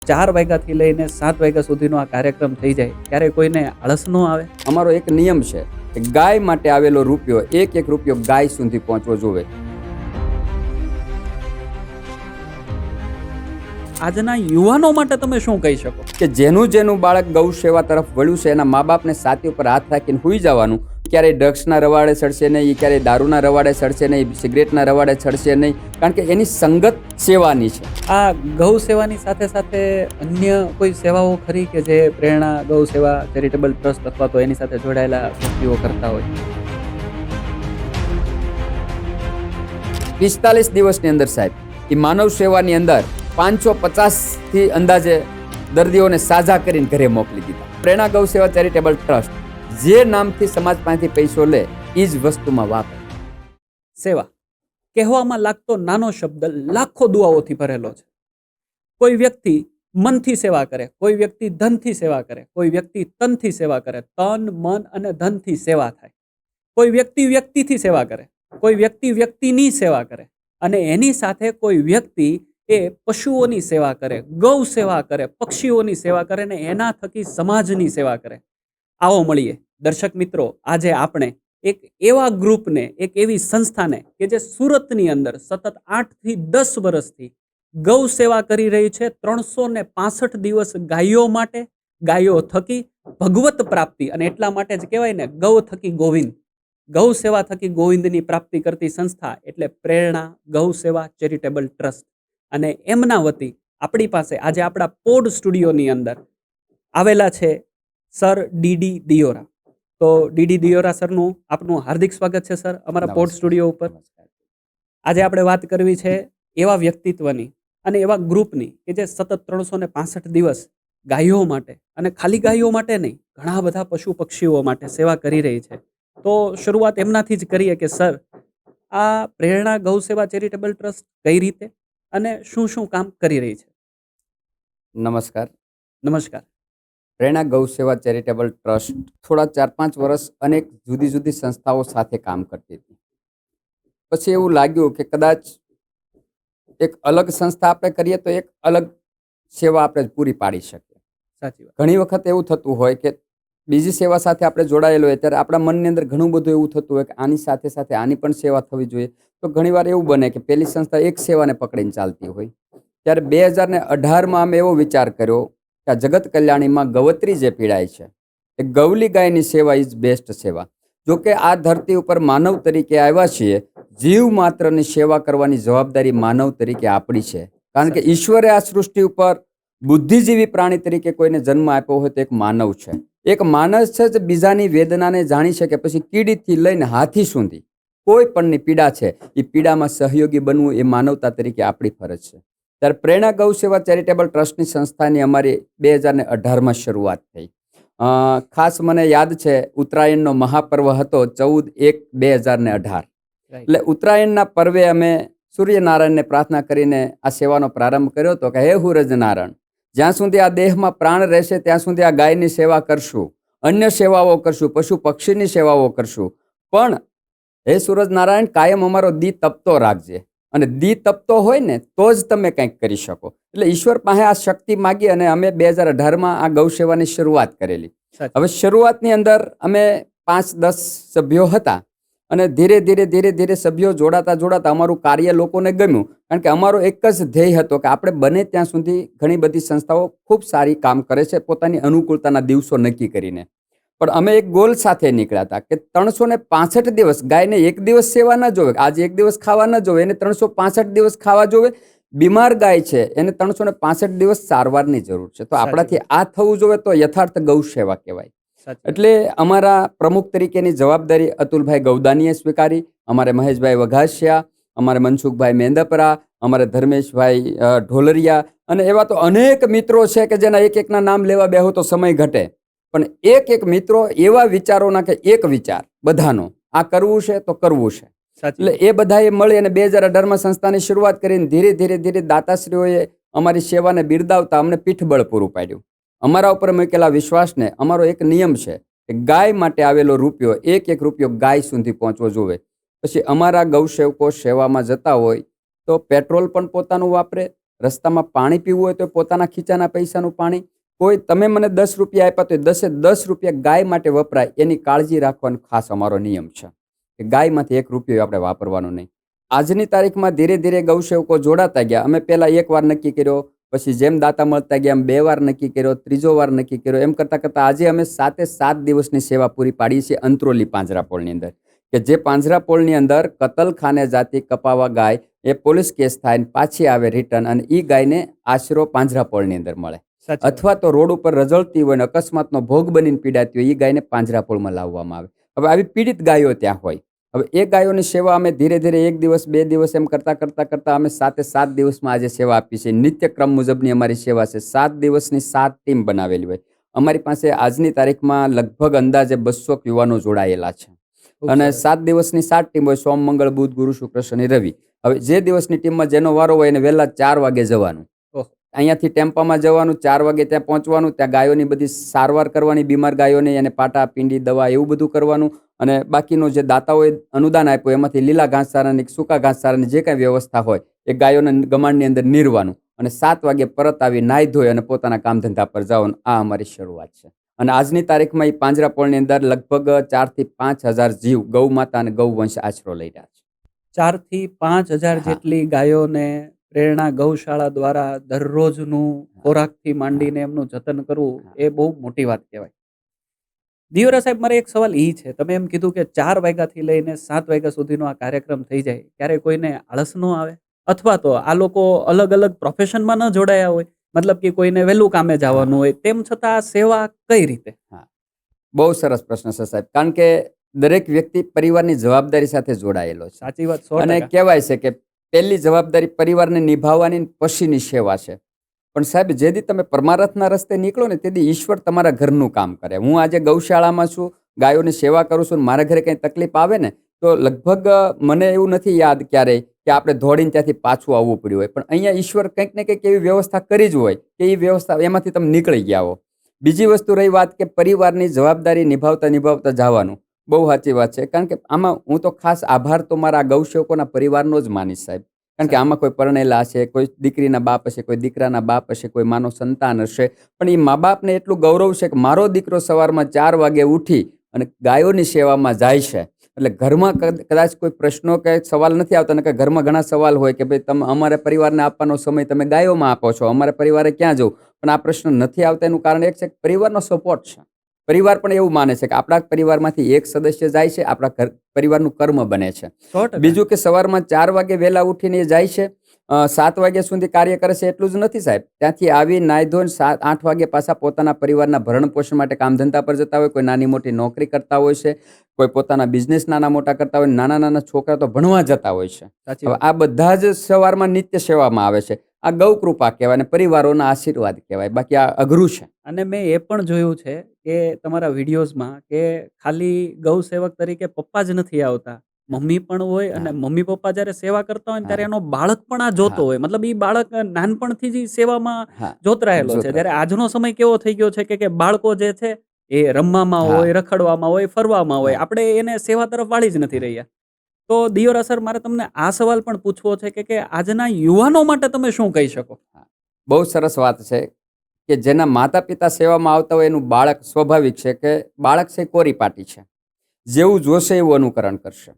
4 વાગ્યાથી લઈને 7 વાગ્યા સુધીનો આ કાર્યક્રમ થઈ જાય ત્યારે કોઈને આળસ ન આવે? અમારો એક નિયમ છે કે ગાય માટે આવેલો રૂપિયો એક રૂપિયો ગાય સુધી પહોંચવો જોઈએ. આજના યુવાનો માટે તમે શું કહી શકો? કે જેનું બાળક ગૌ સેવા તરફ વળ્યું છે એના મા બાપને છાતી ઉપર હાથ રાખીને સૂઈ જવાનું. ક્યારેય ડ્રગ્સના રવાડે ચડશે નહીં, ક્યારેય દારૂના રવાડે ચડશે નહીં, સિગરેટના રવાડે ચડશે નહીં, કારણ કે એની સંગત સેવાની છે. આ ગૌ સેવાની સાથે સાથે અન્ય કોઈ સેવાઓ ખરી કે જે પ્રેરણા ગૌ સેવા ચેરિટેબલ ટ્રસ્ટ અથવા તો એની સાથે જોડાયેલા વ્યક્તિઓ કરતા હોય? 45 દિવસની અંદર સાહેબ એ માનવ સેવાની અંદર 550 થી અંદાજે દર્દીઓને સાજા કરીને ઘરે મોકલી દીધા. પ્રેરણા ગૌ સેવા ચેરિટેબલ ટ્રસ્ટ જે નામથી સમાજ પાસેથી પૈસો લે એ જ વસ્તુમાં વાપરે. સેવા કહેવામાં લાગતો નાનો શબ્દ લાખો દુઆઓથી ભરેલો છે. કોઈ વ્યક્તિ મનથી સેવા કરે, કોઈ વ્યક્તિ ધનથી સેવા કરે, કોઈ વ્યક્તિ તનથી સેવા કરે. તન, મન અને ધનથી સેવા થાય. કોઈ વ્યક્તિ વ્યક્તિથી સેવા કરે, કોઈ વ્યક્તિ વ્યક્તિની સેવા કરે, અને એની સાથે કોઈ વ્યક્તિ એ પશુઓની સેવા કરે, ગૌ સેવા કરે, પક્ષીઓની સેવા કરે ને એના થકી સમાજની સેવા કરે. આવો મળીએ દર્શક મિત્રો, આજે આપણે એક એવા ગ્રુપને, એક એવી સંસ્થાને કે જે સુરતની અંદર સતત 8 થી 10 વર્ષથી ગૌ સેવા કરી રહી છે. 365 દિવસ ગાયો માટે, ગાયો થકી ભગવત પ્રાપ્તિ, અને એટલા માટે જ કહેવાય ને ગૌ થકી ગોવિંદ. ગૌ સેવા થકી ગોવિંદની પ્રાપ્તિ કરતી સંસ્થા એટલે પ્રેરણા ગૌ સેવા ચેરિટેબલ ટ્રસ્ટ. અને એમના વતી આપણી પાસે આજે આપણા પોડ સ્ટુડિયોની અંદર આવેલા છે સર ડીડી દિયોરા. તો ડીડી દિયોરા સરનું આપનું હાર્દિક સ્વાગત છે સર અમારા પોડ સ્ટુડિયો ઉપર. આજે આપણે વાત કરવી છે એવા વ્યક્તિત્વની અને એવા ગ્રુપની કે જે સતત 365 દિવસ ગાયો માટે, અને ખાલી ગાયો માટે નહીં, ઘણા બધા પશુ પક્ષીઓ માટે સેવા કરી રહી છે. તો શરૂઆત એમનાથી જ કરીએ કે સર, આ પ્રેરણા ગૌ સેવા ચેરિટેબલ ટ્રસ્ટ કઈ રીતે અને શું શું કામ કરી રહી છે? નમસ્કાર. નમસ્કાર. પ્રેરણા ગૌ સેવા ચેરિટેબલ ટ્રસ્ટ થોડા 4-5 વર્ષ અનેક જુદી જુદી સંસ્થાઓ સાથે કામ કરતી હતી. પછી એવું લાગ્યું કે કદાચ એક અલગ સંસ્થા આપણે કરીએ તો એક અલગ સેવા આપણે પૂરી પાડી શકીએ. સાચી વાત. ઘણી વખત એવું થતું હોય કે બીજી સેવા સાથે આપણે જોડાયેલો હોય ત્યારે આપણા મનની અંદર ઘણું બધું એવું થતું હોય કે આની સાથે સાથે આની પણ સેવા થવી જોઈએ. તો ઘણીવાર એવું બને કે પેલી સંસ્થા એક સેવાને પકડીને ચાલતી હોય. ત્યારે 2018માં અમે એવો વિચાર કર્યો કે આ જગત કલ્યાણીમાં ગવત્રી જે પીડાય છે એ ગૌલી ગાયની સેવા ઇઝ બેસ્ટ સેવા. જોકે આ ધરતી ઉપર માનવ તરીકે આવ્યા છીએ, જીવ માત્રની સેવા કરવાની જવાબદારી માનવ તરીકે આપણી છે. કારણ કે ઈશ્વરે આ સૃષ્ટિ ઉપર બુદ્ધિજીવી પ્રાણી તરીકે કોઈને જન્મ આપ્યો હોય તો એક માનવ છે. એક માણસ છે જે બીજાની વેદનાને જાણી શકે, પછી કીડીથી લઈને હાથી સુધી કોઈ પણની પીડા છે એ પીડામાં સહયોગી બનવું એ માનવતા તરીકે આપણી ફરજ છે. ત્યારે પ્રેરણા ગૌ સેવા ચેરિટેબલ ટ્રસ્ટની સંસ્થાની અમારી 2018માં શરૂઆત થઈ. ખાસ મને યાદ છે ઉત્તરાયણનો મહાપર્વ હતો 14/1/2018. એટલે ઉત્તરાયણના પર્વે અમે સૂર્યનારાયણને પ્રાર્થના કરીને આ સેવાનો પ્રારંભ કર્યો હતો કે હે સૂરજનારાયણ, જ્યાં સુધી આ દેહમાં પ્રાણ રહેશે ત્યાં સુધી આ ગાયની સેવા કરશું, અન્ય સેવાઓ કરશું, પશુ પક્ષીની સેવાઓ કરશું, પણ હે સૂરજનારાયણ કાયમ અમારો દી તપતો રાખજે, અને દી તપતો હોય ને તો જ તમે કંઈક કરી શકો. એટલે ઈશ્વર પાસે આ શક્તિ માગી અને અમે 2018માં આ ગૌ સેવાની શરૂઆત કરેલી. હવે શરૂઆતની અંદર અમે 5-10 સભ્યો હતા, અને ધીરે ધીરે સભ્યો જોડાતા અમારું કાર્ય લોકોને ગમ્યું. કારણ કે અમારો એક જ ધ્યેય હતો કે આપણે બને ત્યાં સુધી ઘણી બધી સંસ્થાઓ ખૂબ સારી કામ કરે છે પોતાની અનુકૂળતાના દિવસો નક્કી કરીને, પણ અમે એક ગોલ સાથે નીકળ્યા હતા કે 365 દિવસ ગાયને એક દિવસ સેવા ન જોવે, આજે એક દિવસ ખાવા ન જોવે, એને 365 દિવસ ખાવા જોવે. બીમાર ગાય છે એને 365 દિવસ સારવારની જરૂર છે. તો આપણાથી આ થવું જોઈએ તો યથાર્થ ગૌ સેવા કહેવાય. એટલે અમારા પ્રમુખ તરીકેની જવાબદારી અતુલભાઈ ગૌદાનીએ સ્વીકારી, અમારે મહેશભાઈ વઘાસિયા, અમારે મનસુખભાઈ મેંદપરા, અમારે ધર્મેશભાઈ ઢોલરિયા, અને એવા તો અનેક મિત્રો છે કે જેના એકના નામ લેવા બેહો તો સમય ઘટે. પણ એક મિત્રો એવા વિચારોના કે એક વિચાર બધાનો આ કરવું છે તો કરવું છે. એટલે એ બધાએ મળી અને 2018માં સંસ્થાની શરૂઆત કરીને ધીરે દાતાશ્રીઓએ અમારી સેવાને બિરદાવતા અમને પીઠબળ પૂરું પાડ્યું. અમારા ઉપર મૂકેલા વિશ્વાસને અમારો એક નિયમ છે કે ગાય માટે આવેલો રૂપિયો એક રૂપિયો ગાય સુધી પહોંચવો જોઈએ. પછી અમારા ગૌસેવકો સેવામાં જતા હોય તો પેટ્રોલ પણ પોતાનું વાપરે, રસ્તામાં પાણી પીવું હોય તો પોતાના ખીચાના પૈસાનું પાણી, કોઈ તમે મને 10 રૂપિયા આપ્યા તો 10 રૂપિયા ગાય માટે વપરાય એની કાળજી રાખવાનો ખાસ અમારો નિયમ છે કે ગાયમાંથી 1 રૂપિયો આપણે વાપરવાનો નહીં. આજની તારીખમાં ધીરે ધીરે ગૌસેવકો જોડાતા ગયા. અમે પહેલા 1 વાર નક્કી કર્યો, પછી જેમ દાતા મળતા ગયા એમ 2 વાર નક્કી કર્યો, 3જો વાર નક્કી કર્યો. એમ કરતાં કરતાં આજે અમે 7 દિવસની સેવા પૂરી પાડીએ છીએ અંત્રોલી પાંજરાપોળની અંદર, કે જે પાંજરાપોળની અંદર કતલખાને જાતિ કપાવા ગાય એ પોલીસ કેસ થાય ને પાછી આવે રિટર્ન, અને એ ગાયને આશરો પાંજરાપોળની અંદર મળે. અથવા તો રોડ ઉપર રઝળતી હોય ને અકસ્માતનો ભોગ બનીને પીડાતી હોય એ ગાયને પાંજરાપોળમાં લાવવામાં આવે. હવે આવી પીડિત ગાયો ત્યાં હોય. હવે એ ગાયોની સેવા અમે ધીરે ધીરે 1 દિવસ 2 દિવસ એમ કરતાં અમે 7 દિવસમાં આજે સેવા આપી છે. નિત્ય ક્રમ મુજબની અમારી સેવા છે. 7 દિવસની 7 ટીમ બનાવેલી હોય. અમારી પાસે આજની તારીખમાં લગભગ અંદાજે 200 યુવાનો જોડાયેલા છે. અને 7 દિવસની 7 ટીમ હોય, સોમ મંગળ બુધ ગુરુ શુક્ર શનિ રવિ. હવે જે દિવસની ટીમમાં જેનો વારો હોય એને વહેલા 4 વાગે જવાનું, અહીંયાથી ટેમ્પામાં જવાનું, 4 વાગે ત્યાં પહોંચવાનું, ત્યાં ગાયોની બધી સારવાર કરવાની, બીમાર ગાયોને એને પાટા પીંડી દવા એવું બધું કરવાનું, અને બાકીનું જે દાતાઓએ અનુદાન આપ્યું એમાંથી લીલા ઘાસચારાની સૂકા ઘાસચારાની જે કાંઈ વ્યવસ્થા હોય એ ગાયોને ગમાણની અંદર નીરવાનું, અને 7 વાગે પરત આવી નાહી ધોઈ અને પોતાના કામ ધંધા પર જવાનું. આ અમારી શરૂઆત છે. અને આજની તારીખમાં એ પાંજરાપોળની અંદર લગભગ 4 થી 5 હજાર જીવ ગૌ માતા અને ગૌવંશ આશરો લઈ રહ્યા છે. 4 થી 5 હજાર જેટલી ગાયોને પ્રેરણા ગૌશાળા દ્વારા દરરોજનું ખોરાકથી માંડીને એમનું જતન કરવું એ બહુ મોટી વાત કહેવાય. દિયોરા સાહેબ, મારે એક સવાલ એ છે, તમે એમ કીધું કે 4 વાગ્યાથી લઈને 7 વાગ્યા સુધીનો આ કાર્યક્રમ થઈ જાય, ક્યારે કોઈને આળસ ન આવે? અથવા તો આ લોકો અલગ અલગ પ્રોફેશનમાં ન જોડાયા હોય, મતલબ કે કોઈને વહેલું કામે જવાનું હોય, તેમ છતાં આ સેવા કઈ રીતે? બહુ સરસ પ્રશ્ન છે સાહેબ, કારણ કે દરેક વ્યક્તિ પરિવારની જવાબદારી સાથે જોડાયેલો છે. સાચી વાત. 100%. અને કહેવાય છે કે પહેલી જવાબદારી પરિવારને નિભાવવાની પછીની સેવા છે. પણ સાહેબ, જેથી તમે પરમાર્થના રસ્તે નીકળો ને તેથી ઈશ્વર તમારા ઘરનું કામ કરે. હું આજે ગૌશાળામાં છું, ગાયોની સેવા કરું છું, મારા ઘરે કંઈ તકલીફ આવે ને તો લગભગ મને એવું નથી યાદ ક્યારેય કે આપણે દોડીને ત્યાંથી પાછું આવવું પડ્યું હોય. પણ અહીંયા ઈશ્વર કંઈક ને કંઈક એવી વ્યવસ્થા કરી જ હોય કે એ વ્યવસ્થા એમાંથી તમે નીકળી ગયા હો. બીજી વસ્તુ રહી વાત કે પરિવારની જવાબદારી નિભાવતા જવાનું. બહુ સાચી વાત છે. કારણ કે આમાં હું તો ખાસ આભાર તો મારા ગૌસેવકોના પરિવારનો જ માનીશ સાહેબ. કારણ કે આમાં કોઈ પરણેલા હશે, કોઈ દીકરીના બાપ હશે, કોઈ દીકરાના બાપ હશે, કોઈ માનો સંતાન હશે, પણ એ મા બાપને એટલું ગૌરવ છે કે મારો દીકરો સવારમાં 4 વાગે ઉઠી અને ગાયોની સેવામાં જાય છે. એટલે ઘરમાં કદાચ કોઈ પ્રશ્નો કે સવાલ નથી આવતા, ને કે ઘરમાં ઘણા સવાલ હોય કે ભાઈ તમે અમારા પરિવારને આપવાનો સમય તમે ગાયોમાં આપો છો, અમારા પરિવારે ક્યાં જવું? પણ આ પ્રશ્ન નથી આવતા એનું કારણ એક છે કે પરિવારનો સપોર્ટ છે. પરિવાર પણ એવું માને છે કે આપણા પરિવારમાંથી એક સદસ્ય જાય છે, આપણા પરિવારનું કર્મ બને છે. બીજું કે સવારમાં 4 વાગે વહેલા ઉઠીને જાય છે, 7 વાગ્યા સુધી કાર્ય કરે છે, એટલું જ નથી સાહેબ. ત્યાંથી આવી નાહી ધોઈને 7-8 વાગે પાછા પોતાના પરિવારના ભરણ પોષણ માટે કામ ધંધા પર જતા હોય. કોઈ નાની મોટી નોકરી કરતા હોય છે, કોઈ પોતાના બિઝનેસ નાના મોટા કરતા હોય, નાના છોકરા તો ભણવા જતા હોય છે. આ બધા જ સવારમાં નિત્ય સેવામાં આવે છે. આ ગૌ કૃપા કહેવાય અને પરિવારોના આશીર્વાદ કહેવાય. બાકી આ અઘરું છે. અને મેં એ પણ જોયું છે કે તમારા વિડીયોઝમાં કે ખાલી ગૌ સેવક તરીકે પપ્પા જ નથી આવતા, મમ્મી પણ હોય, અને મમ્મી પપ્પા જ્યારે સેવા કરતા હોય ત્યારે એનો બાળક પણ આ જોતો હોય. મતલબ એ બાળક નાનપણથી જ સેવામાં જોતરાયેલો છે. જ્યારે આજનો સમય કેવો થઈ ગયો છે કે બાળકો જે છે એ રમવામાં હોય, રખડવામાં હોય, ફરવામાં હોય, આપણે એને સેવા તરફ વાળી જ નથી રહ્યા. તો દિયોરા સર, મારે તમને આ સવાલ પણ પૂછવો છે કે આજના યુવાનો માટે તમે શું કહી શકો? બહુ સરસ વાત છે કે જેના માતા પિતા સેવામાં આવતા હોય એનું બાળક સ્વાભાવિક છે કે બાળક છે કોરી પાટી છે, જેવું જોશે એવું અનુકરણ કરશે.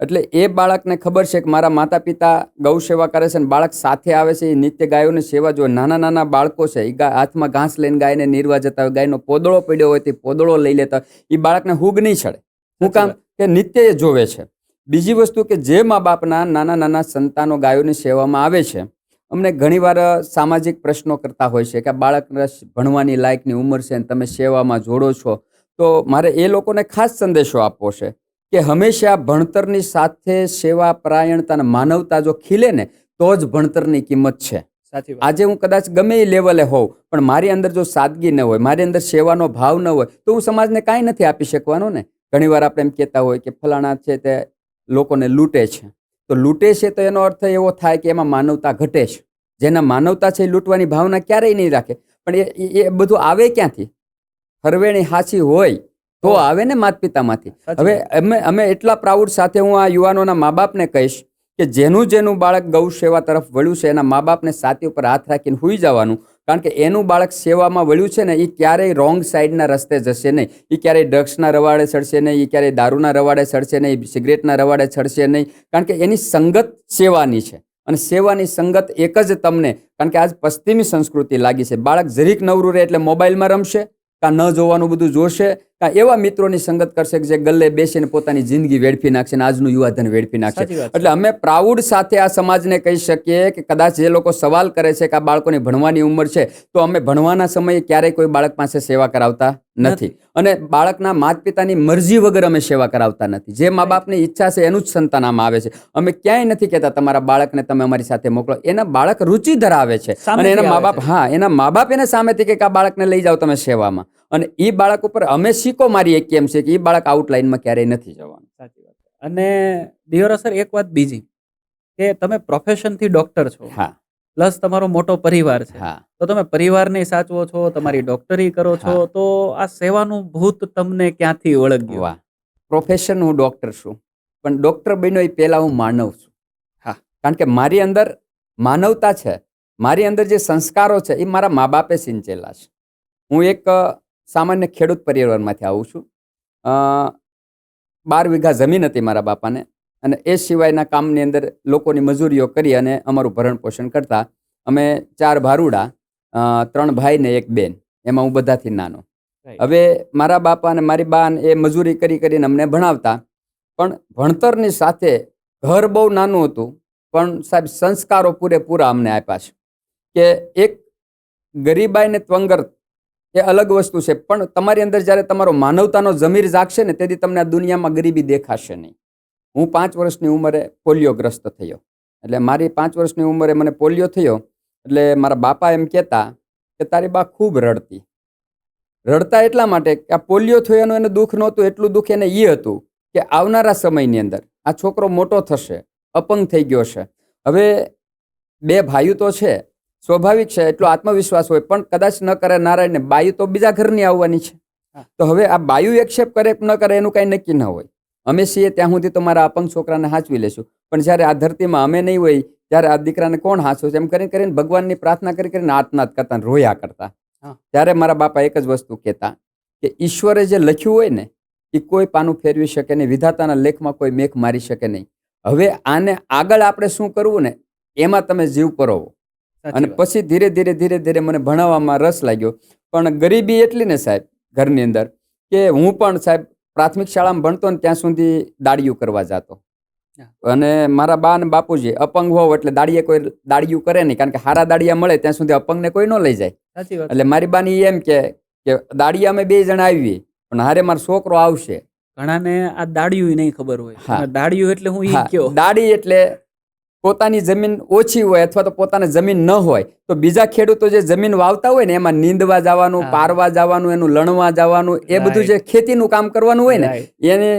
એટલે એ બાળકને ખબર છે કે મારા માતા પિતા ગૌ સેવા કરે છે, અને બાળક સાથે આવે છે, એ નિત્ય ગાયોની સેવા જો નાના બાળકો છે એ હાથમાં ઘાસ લઈને ગાયને નીરવા જતા હોય, ગાયનો પોદળો પડ્યો હોય તે પોદળો લઈ લેતા હોય, એ બાળકને હુગ નહીં ચડે. શું કામ? કે નિત્ય એ જોવે છે. બીજી વસ્તુ કે જે મા બાપના નાના સંતાનો ગાયોની સેવામાં આવે છે, અમને ઘણીવાર સામાજિક પ્રશ્નો કરતા હોય છે કે આ બાળક ભણવાની લાયકની ઉંમર છે અને તમે સેવામાં જોડો છો. તો મારે એ લોકોને ખાસ સંદેશો આપવો છે કે હંમેશા ભણતરની સાથે સેવા પરાયણતા અને માનવતા જો ખીલે ને તો જ ભણતરની કિંમત છે. આજે હું કદાચ ગમે એ લેવલે હોઉં, પણ મારી અંદર જો સાદગી ન હોય, મારી અંદર સેવાનો ભાવ ન હોય, તો હું સમાજને કાંઈ નથી આપી શકવાનો ને. ઘણીવાર આપણે એમ કહેતા હોય કે ફલાણા છે તે લોકોને લૂંટે છે, તો લૂંટે છે તો એનો અર્થ એવો થાય કે એમાં માનવતા ઘટે છે. જેના માનવતા છે એ લૂંટવાની ભાવના ક્યારેય નહીં રાખે. પણ એ બધું આવે ક્યાંથી? હરવેણી હાચી હોય તો આવે ને માતા પિતામાંથી. હવે અમે એટલા પ્રાઉડ સાથે હું આ યુવાનોના મા બાપને કહીશ કે જેનું જેનું બાળક ગૌ સેવા તરફ વળ્યું છે એના મા બાપને છાતી ઉપર હાથ રાખીને સૂઈ જવાનું, કારણ કે એનું બાળક સેવામાં વળ્યું છે ને એ ક્યારેય રોંગ સાઈડના રસ્તે જશે નહીં, એ ક્યારેય ડ્રગ્સના રવાડે ચડશે નહીં, એ ક્યારેય દારૂના રવાડે ચડશે નહીં, સિગરેટના રવાડે ચડશે નહીં, કારણ કે એની સંગત સેવાની છે. અને સેવાની સંગત એક જ તમને, કારણ કે આજ પશ્ચિમી સંસ્કૃતિ લાગી છે, બાળક જરીક નવરું રહે એટલે મોબાઈલમાં રમશે, કાં ન જોવાનું બધું જોશે, કાં એવા મિત્રોની સંગત કરશે કે જે ગલ્લે બેસીને પોતાની જિંદગી વેડફી નાખશે, આજનું યુવાધન વેડફી નાખશે. એટલે અમે પ્રાઉડ સાથે આ સમાજને કહી શકીએ કે કદાચ જે લોકો સવાલ કરે છે કે આ બાળકોની ભણવાની ઉંમર છે, તો અમે ભણવાના સમયે ક્યારેય કોઈ બાળક પાસે સેવા કરાવતા નથી, અને બાળકના માતા પિતાની મરજી વગર અમે સેવા કરાવતા નથી. જે મા બાપની ઈચ્છા છે એનું જ સંતાન આમાં આવે છે. અમે ક્યાંય નથી કહેતા તમારા બાળકને તમે અમારી સાથે મોકલો. એના બાળક રુચિ ધરાવે છે અને એના મા બાપ, એના મા બાપ એને સામેથી કે આ બાળકને લઈ જાઓ તમે સેવામાં, અને એ બાળક ઉપર અમે શીકો મારીએ કેમ છે કે એ બાળક આઉટલાઈનમાં ક્યારેય નથી જવાનું. સાચી વાત. અને દિયોરા સર, એક વાત બીજી કે તમે પ્રોફેશનથી ડોક્ટર છો, હા, પ્લસ તમારો મોટો પરિવાર છે, હા, તો તમે પરિવારને સાચવો છો, તમારી ડોક્ટરી કરો છો, તો આ સેવાનું ભૂત તમને ક્યાંથી વળગ્યું? વાહ. પ્રોફેશન હું ડોક્ટર છું, પણ ડોક્ટર બન્યો એ પહેલા હું માનવ છું. હા. કારણ કે મારી અંદર માનવતા છે, મારી અંદર જે સંસ્કારો છે એ મારા મા બાપે સિંચેલા છે. હું એક સામાન્ય ખેડૂત પરિવારમાંથી આવું છું. 12 વીઘા જમીન હતી મારા બાપાને, અને એ સિવાયના કામની અંદર લોકોની મજૂરીઓ કરી અને અમારું ભરણ પોષણ કરતા. અમે 4 ભારુડા, 3 ભાઈ ને 1 બેન, એમાં હું બધાથી નાનો. હવે મારા બાપા અને મારી બા એ મજૂરી કરીને અમને ભણાવતા, પણ ભણતરની સાથે ઘર બહુ નાનું હતું, પણ સાહેબ સંસ્કારો પૂરેપૂરા અમને આપ્યા છે. કે એક ગરીબાઈ ને ત્વંગર એ અલગ વસ્તુ છે, પણ તમારી અંદર જ્યારે તમારો માનવતાનો જમીર જાગશે ને તેથી તમને આ દુનિયામાં ગરીબી દેખાશે નહીં. હું 5 વર્ષની ઉંમરે પોલિયોગ્રસ્ત થયો. એટલે મારી 5 વર્ષની ઉંમરે મને પોલિયો થયો, એટલે મારા બાપા એમ કહેતા કે તારી બા ખૂબ રડતી. રડતા એટલા માટે કે આ પોલિયો થયો એનું એને દુઃખ નહોતું, એટલું દુઃખ એને એ હતું કે આવનારા સમયની અંદર આ છોકરો મોટો થશે, અપંગ થઈ ગયો છે. હવે 2 ભાઈઓ તો છે, સ્વાભાવિક છે, એટલો આત્મવિશ્વાસ હોય, પણ કદાચ ન કરે નારાયણને, બાયુ તો બીજા ઘરની આવવાની છે. તો હવે આ બાયુ એક્સેપ્ટ કરે ન કરે એનું કાંઈ નક્કી ન હોય. અમે છીએ ત્યાં સુધી તો મારા અપંગ છોકરાને હાંચવી લેશું, પણ જ્યારે આ ધરતીમાં અમે નહીં હોય ત્યારે આ દીકરાને કોણ હાંચવું છે? એમ કરીને ભગવાનની પ્રાર્થના કરીને આત્મનાદ કરતા, રોયા કરતા. ત્યારે મારા બાપા એક જ વસ્તુ કહેતા કે ઈશ્વરે જે લખ્યું હોય ને એ કોઈ પાનું ફેરવી શકે નહીં, વિધાતાના લેખમાં કોઈ મેઘ મારી શકે નહીં. હવે આને આગળ આપણે શું કરવું ને એમાં તમે જીવ પરોવો. અને પછી ધીરે ધીરે મને ભણાવવામાં રસ લાગ્યો. પણ ગરીબી એટલી ને સાહેબ ઘરની અંદર કે હું પણ સાહેબ પ્રાથમિક શાળામાં ભણતો ને ત્યાં સુધી દાડિયું કરવા જતો. અને મારા બા અને બાપુજી અપંગ હોવ એટલે દાડિયે કોઈ દાડિયું કરે નહીં, કારણ કે હારા દાડિયા મળે ત્યાં સુધી અપંગને કોઈ ન લઈ જાય. એટલે મારી બાની એમ કે દાડિયા અમે 2 જણા આવીએ, પણ હારે મારો છોકરો આવશે. ઘણાને આ દાડિયું નહીં ખબર હોય. દાડિયું એટલે હું ઈ કયો, દાડી એટલે પોતાની જમીન ઓછી હોય અથવા તો પોતાની જમીન ન હોય તો બીજા ખેડૂતો જે જમીન વાવતા હોય ને એમાં નીંદવા જવાનું, પારવા જવાનું, એનું લણવા જવાનું, એ બધું જે ખેતીનું કામ કરવાનું હોય ને એને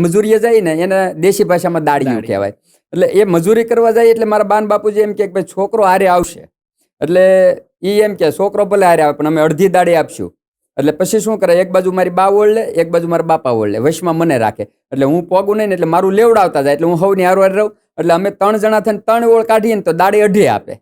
મજૂરીએ જાય ને એને દેશી ભાષામાં દાડિયું કહેવાય. એટલે એ મજૂરી કરવા જાય એટલે મારા બાન બાપુજી એમ કે ભાઈ છોકરો હારે આવશે. એટલે એ એમ કે છોકરો ભલે હારે આવે પણ અમે અડધી દાડી આપશું. એટલે પછી શું કરે, એક બાજુ મારી બા ઓળલે, એક બાજુ મારા બાપા ઓળલે, વશમાં મને રાખે. એટલે હું પોગું નહીં ને એટલે મારું લેવડાવતા જાય, એટલે હું હવની હારવાર રહું. એટલે અમે 3 જણા થઈને 3 ઓળ કાઢીએ ને તો દાડી 2.5 આપે.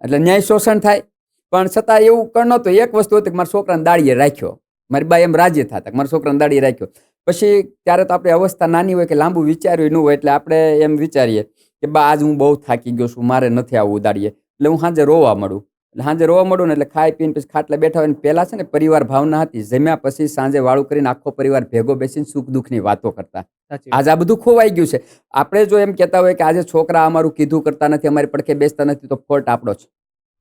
એટલે ન્યાય શોષણ થાય. પણ છતાં એવું નહોતું. એક વસ્તુ હતી કે મારા છોકરાને દાડીએ રાખ્યો. મારી બા એમ રાજી થતા મારા છોકરાને દાડીએ રાખ્યો. પછી ત્યારે તો આપણી અવસ્થા નાની હોય કે લાંબુ વિચાર્યું ન હોય, એટલે આપણે એમ વિચારીએ કે બા આજ હું બહુ થાકી ગયો છું, મારે નથી આવવું દાડીએ. એટલે હું સાંજે રોવા મળું. એટલે સાંજે રોવા મળું ને એટલે ખાઈ પીને પછી ખાટલે બેઠા હોય ને પહેલા છે ને પરિવાર ભાવના હતી. જમ્યા પછી સાંજે વાળું કરીને આખો પરિવાર ભેગો બેસીને સુખ દુઃખની વાતો કરતા. આજે આ બધું ખોવાઈ ગયું છે. આપણે જો એમ કહેતા હોય કે આજે છોકરા અમારું કીધું કરતા નથી, અમારી પડખે બેસતા નથી, તો ફોલ્ટ આપણો છે,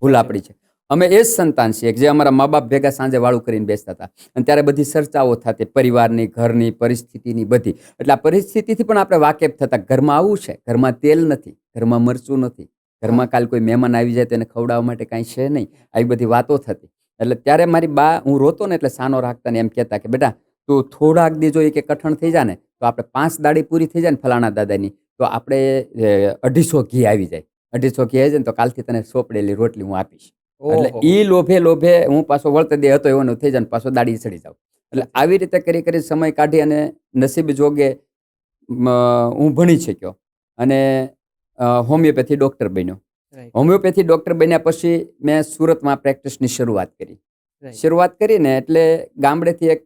ભૂલ આપણી છે. અમે એ જ સંતાન છીએ જે અમારા મા બાપ ભેગા સાંજે વાળું કરીને બેસતા હતા. અને ત્યારે બધી ચર્ચાઓ થતી પરિવારની, ઘરની, પરિસ્થિતિની બધી. એટલે આ પરિસ્થિતિથી પણ આપણે વાકેફ થતા. ઘરમાં આવું છે, ઘરમાં તેલ નથી, ઘરમાં મરચું નથી, ઘરમાં કાલ કોઈ મહેમાન આવી જાય તો એને ખવડાવવા માટે કાંઈ છે નહીં, આવી બધી વાતો થતી. એટલે ત્યારે મારી બા, હું રોતો ને એટલે સાનો રાખતા ને એમ કહેતા કે બેટા તું થોડાક દી જો કે કઠણ થઈ જાય ને તો આપણે 5 દાડી પૂરી થઈ જાય ને ફલાણા દાદાની, તો આપણે 250 ઘી આવી જાય. 250 ઘી આવી જાય ને તો કાલથી તને સોંપડેલી રોટલી હું આપીશ. એટલે ઈ લોભે હું પાછો વળતે દે હતો એવો થઈ જાય ને પાછો દાડી ચડી જાઉં. એટલે આવી રીતે કરી સમય કાઢી અને નસીબ જોગે હું ભણી શક્યો. અને હોમિયોપેથી ડોક્ટર બન્યો. રાઈટ, હોમિયોપેથી ડોક્ટર બન્યા પછી મેં સુરતમાં પ્રેક્ટિસની શરૂઆત કરી. રાઈટ. શરૂઆત કરીને એટલે ગામડેથી એક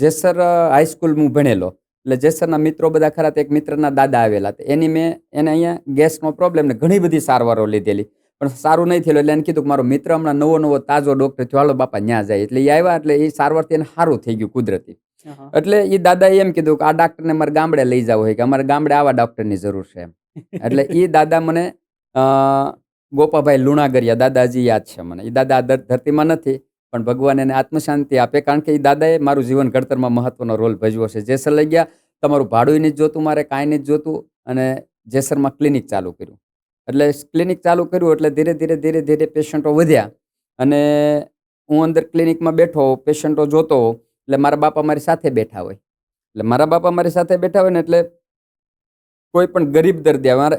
જેસર હાઈસ્કૂલ હું ભણેલો, એટલે જેસરના મિત્રો બધા ખરા. એક મિત્રના દાદા આવેલા, એને અહીંયા ગેસનો પ્રોબ્લેમ ને ઘણી બધી સારવારો લીધેલી, પણ સારું નહીં થયેલું. એટલે એને કીધું કે મારો મિત્ર હમણાં નવો તાજો ડોક્ટર થયો, હાલો બાપા ન્યા જાય. એટલે એ આવ્યા, એટલે એ સારવારથી એને સારું થઈ ગયું કુદરતી. એટલે એ દાદાએ એમ કીધું કે આ ડાક્ટરને મારે ગામડે લઈ જવો હોય, કે અમારે ગામડે આવા ડોક્ટરની જરૂર છે એમ. એટલે એ દાદા મને ગોપાભાઈ લુણાગરિયા દાદા હજી યાદ છે મને. એ દાદા આ ધરતીમાં નથી, પણ ભગવાન એને આત્મશાંતિ આપે, કારણ કે એ દાદાએ મારું જીવન ઘડતરમાં મહત્વનો રોલ ભજવ્યો છે. જેસર લઈ ગયા, તમારું ભાડું નહીં જોતું, મારે કાંઈ નહીં જોતું, અને જેસરમાં ક્લિનિક ચાલુ કર્યું. એટલે ક્લિનિક ચાલુ કર્યું એટલે ધીરે ધીરે પેશન્ટો વધ્યા, અને હું અંદર ક્લિનિકમાં બેઠો, પેશન્ટો જોતો હોઉં, એટલે મારા બાપા મારી સાથે બેઠા હોય. એટલે મારા બાપા મારી સાથે બેઠા હોય ને, એટલે કોઈ પણ ગરીબ દર્દી, મારે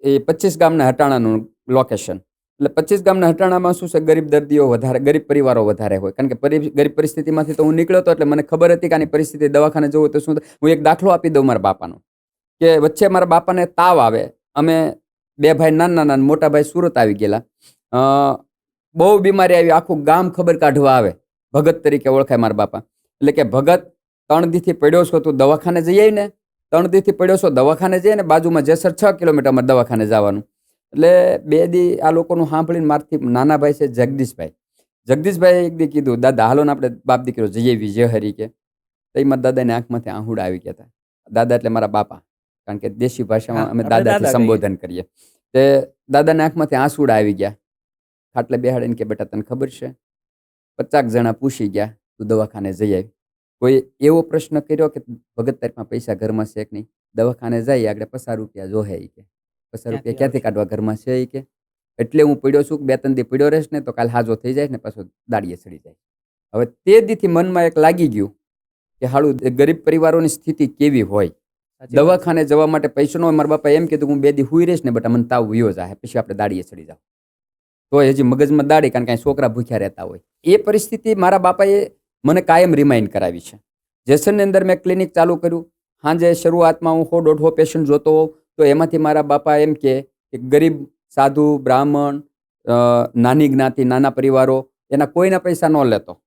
એ 25 ગામના હટાણાનું લોકેશન, એટલે 25 ગામના હટાણામાં શું છે, ગરીબ દર્દીઓ વધારે, ગરીબ પરિવારો વધારે હોય. કારણ કે ગરીબ પરિસ્થિતિમાંથી તો હું નીકળ્યો હતો, એટલે મને ખબર હતી કે આની પરિસ્થિતિ દવાખાને જવું તો શું. હું એક દાખલો આપી દઉં મારા બાપાનો, કે વચ્ચે મારા બાપાને તાવ આવે, અમે 2 ભાઈ નાના મોટા ભાઈ સુરત આવી ગયેલા, બહુ બીમારી આવી, આખું ગામ ખબર કાઢવા આવે. ભગત તરીકે ઓળખાય મારા બાપા. એટલે કે ભગત 3 દીથી પડ્યો છો, તું દવાખાને જઈ આવી ને, 3 દીથી પડ્યો છો, દવાખાને જઈએ ને, બાજુમાં જેસર 6 કિલોમીટર અમારે દવાખાને જવાનું. એટલે 2 દી આ લોકોનું સાંભળીને મારથી નાના ભાઈ છે જગદીશભાઈ એક દી કીધું, દાદા હાલો ને આપણે બાપ દીકરો જઈએ વિજય હરી કે. તો એ મારા દાદાને આંખમાંથી આહુડા આવી ગયા હતા. દાદા એટલે મારા બાપા, કારણ કે દેશી ભાષામાં અમે દાદાથી સંબોધન કરીએ. તે દાદાને આંખમાંથી આંસુડા આવી ગયા. ખાટલે બેહાડીને કે બેટા તને ખબર છે, 50 જણા પૂછી ગયા, તું દવાખાને જઈ આવી. કોઈ એવો પ્રશ્ન કર્યો કે ભગત તારીમાં પૈસા ઘરમાં છે કે નહીં? દવાખાને જઈ આગળ 50 રૂપિયા જોહે કે 50 રૂપિયા ક્યાંથી કાઢવા ઘરમાં છે કે? એટલે હું પડ્યો છું, 2-3 દી પડ્યો રહેશ ને તો કાલ હાજો થઈ જાય ને પાછો દાડીએ ચડી જાય. હવે તે દીથી મનમાં એક લાગી ગયું કે હાલું ગરીબ પરિવારોની સ્થિતિ કેવી હોય. દવાખાને જવા માટે પૈસો ન હોય. મારા બાપા એમ કીધું હું 2 દી હુઈ રહીશ ને બેટા, મને તાવ વયો જાય, પછી આપણે દાડીએ ચડી જાવ. તો હજી મગજમાં દાડી, કારણ કે છોકરા ભૂખ્યા રહેતા હોય. એ પરિસ્થિતિ મારા બાપાએ મને કાયમ રિમાઇન્ડ કરાવી છે. જેસરની અંદર મેં ક્લિનિક ચાલુ કર્યું. સાંજે શરૂઆતમાં હું 100-150 પેશન્ટ જોતો હોઉં, તો એમાંથી મારા બાપા એમ કે ગરીબ સાધુ બ્રાહ્મણ, નાની જ્ઞાતિ, નાના પરિવારો, એના કોઈના પૈસા ન લેતો.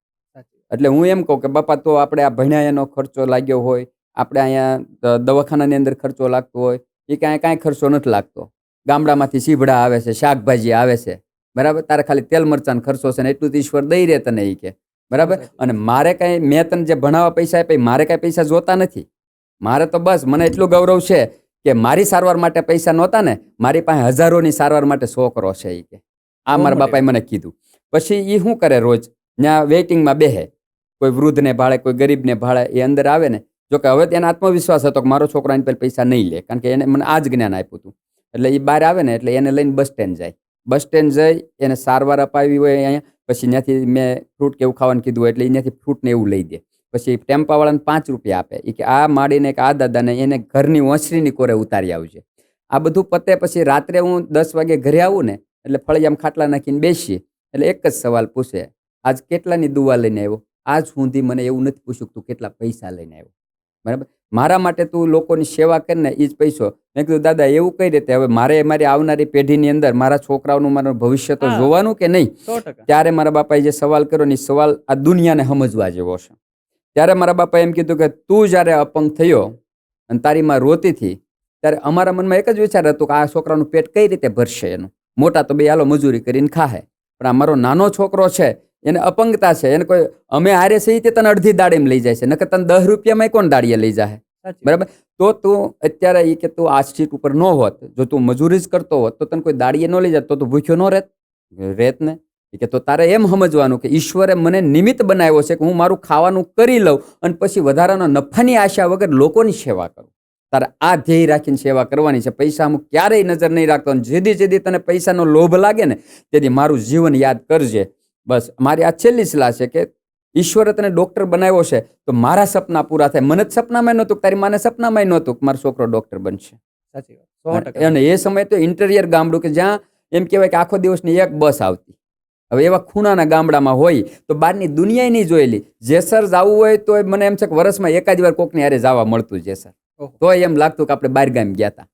એટલે હું એમ કહું કે બાપા, તો આપણે આ ભણ્યા એનો ખર્ચો લાગ્યો હોય, આપણે અહીંયા દવાખાનાની અંદર ખર્ચો લાગતો હોય, એ કાંઈ ખર્ચો નથી લાગતો. ગામડામાંથી સીભડા આવે છે, શાકભાજી આવે છે, બરાબર, તારે ખાલી તેલ મરચાંનો ખર્ચો છે ને એટલું તો ઈશ્વર દઈ રહે તને, એ કે બરાબર. અને મારે કાંઈ, મેં તને જે ભણાવવા પૈસા આપ્યા, મારે કાંઈ પૈસા જોતા નથી. મારે તો બસ મને એટલું ગૌરવ છે કે મારી સારવાર માટે પૈસા નહોતા ને, મારી પાસે હજારોની સારવાર માટે છોકરો છે, એ કે. આ મારા બાપાએ મને કીધું. પછી એ શું કરે, રોજ ત્યાં વેઇટિંગમાં બેહે, કોઈ વૃદ્ધને ભાળે, કોઈ ગરીબને ભાળે, એ અંદર આવે ને. જોકે હવે તેને આત્મવિશ્વાસ હતો કે મારો છોકરો એની પેલા પૈસા નહીં લે, કારણ કે એને મને આ જ જ્ઞાન આપ્યું હતું. એટલે એ બહાર આવે ને એટલે એને લઈને બસ સ્ટેન્ડ જાય. બસ સ્ટેન્ડ જઈ એને સારવાર અપાવી હોય અહીંયા, પછી ત્યાંથી મેં ફ્રૂટ કે એવું ખાવાનું કીધું હોય એટલે ત્યાંથી ફ્રૂટને એવું લઈ દે. પછી ટેમ્પાવાળાને 5 રૂપિયા આપે, એ કે આ માડીને કે આ દાદાને એને ઘરની ઓસરીની કોરે ઉતારી આવજે. આ બધું પતે પછી રાત્રે હું 10 વાગે ઘરે આવું ને, એટલે ફળિયામાં ખાટલા નાખીને બેસીએ, એટલે એક જ સવાલ પૂછે, આજ કેટલાની દુવા લઈને આવ્યો? આજ સુધી મને એવું નથી પૂછ્યું તું કેટલા પૈસા લઈને આવ્યો, બરાબર. મારા માટે તું લોકોની સેવા કરીને એ જ પૈસો. મેં કીધું દાદા એવું કઈ રીતે, હવે મારે મારી આવનારી પેઢીની અંદર મારા છોકરાઓનું મારું ભવિષ્ય તો જોવાનું કે નહીં. ત્યારે મારા બાપાએ જે સવાલ કર્યો ને, સવાલ આ દુનિયાને સમજવા જેવો છે. ત્યારે મારા બાપાએ એમ કીધું કે તું જ્યારે અપંગ થયો અને તારી માં રોતી હતી, ત્યારે અમારા મનમાં એક જ વિચાર હતો કે આ છોકરાનું પેટ કઈ રીતે ભરશે એનું. મોટા તો બે હાલો મજૂરી કરીને ખાહે, પણ આ મારો નાનો છોકરો છે, એને અપંગતા છે, એને કોઈ અમે હારે સહી તે તને અડધી દાડીમાં લઈ જાય છે, નકર તને 10 રૂપિયામાં કોણ દાડીએ લઈ જાય, બરાબર. તો તું અત્યારે એ કે તું આ સીટ ઉપર ન હોત, જો તું મજૂરી જ કરતો હોત તો તને કોઈ દાડીએ ન લઈ જાય, તો તું ભૂખ્યો ન રહેત ને. કે તો તારે એમ સમજવાનું કે ઈશ્વરે મને નિમિત્ત બનાવ્યો છે કે હું મારું ખાવાનું કરી લઉં અને પછી વધારાનો નફાની આશા વગર લોકોની સેવા કરું. તારે આ ધ્યેય રાખીને સેવા કરવાની છે. પૈસા હું ક્યારેય નજર નહીં રાખતો. જેદી તને પૈસાનો લોભ લાગે ને તેથી મારું જીવન યાદ કરજે. બસ મારી આ છેલ્લી સલાહ છે કે ઈશ્વરે તને ડોક્ટર બનાવ્યો છે તો મારા સપના પૂરા થાય. મને જ સપનામાં નહોતું, તારી માને સપનામાં નહોતું કે મારો છોકરો ડોક્ટર બનશે. સાચી વાત. 100%. અને એ સમયે તો ઇન્ટિરિયર ગામડું કે જ્યાં એમ કહેવાય કે આખો દિવસની એક બસ આવતી. હવે એવા ખૂણાના ગામડામાં હોય તો બહારની દુનિયા નહીં જોયેલી. જેસર જવું હોય તો મને એમ છે કે વર્ષમાં એકાદ વાર કોકની હારે જવા મળતું જેસર. તો એમ લાગતું કે આપણે બહાર ગામ ગયા હતા.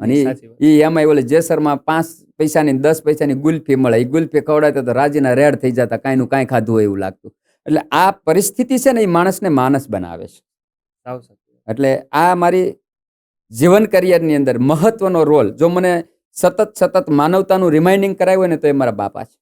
અને સાચી વાત. એ એમાં ઓલે જેસરમાં 5 પૈસાની 10 પૈસાની ગુલ્ફી મળે, એ ગુલ્ફી ખવડાવતા તો રાજીના રેડ થઈ જતા, કાંઈનું કાંઈ ખાધું હોય એવું લાગતું. એટલે આ પરિસ્થિતિ છે ને, એ માણસને માણસ બનાવે છે. સાવ સાચી વાત. એટલે આ મારી જીવન કરિયરની અંદર મહત્વનો રોલ, જો મને સતત માનવતાનું રિમાઇન્ડિંગ કરાવ્યું હોય ને, તો એ મારા બાપા છે.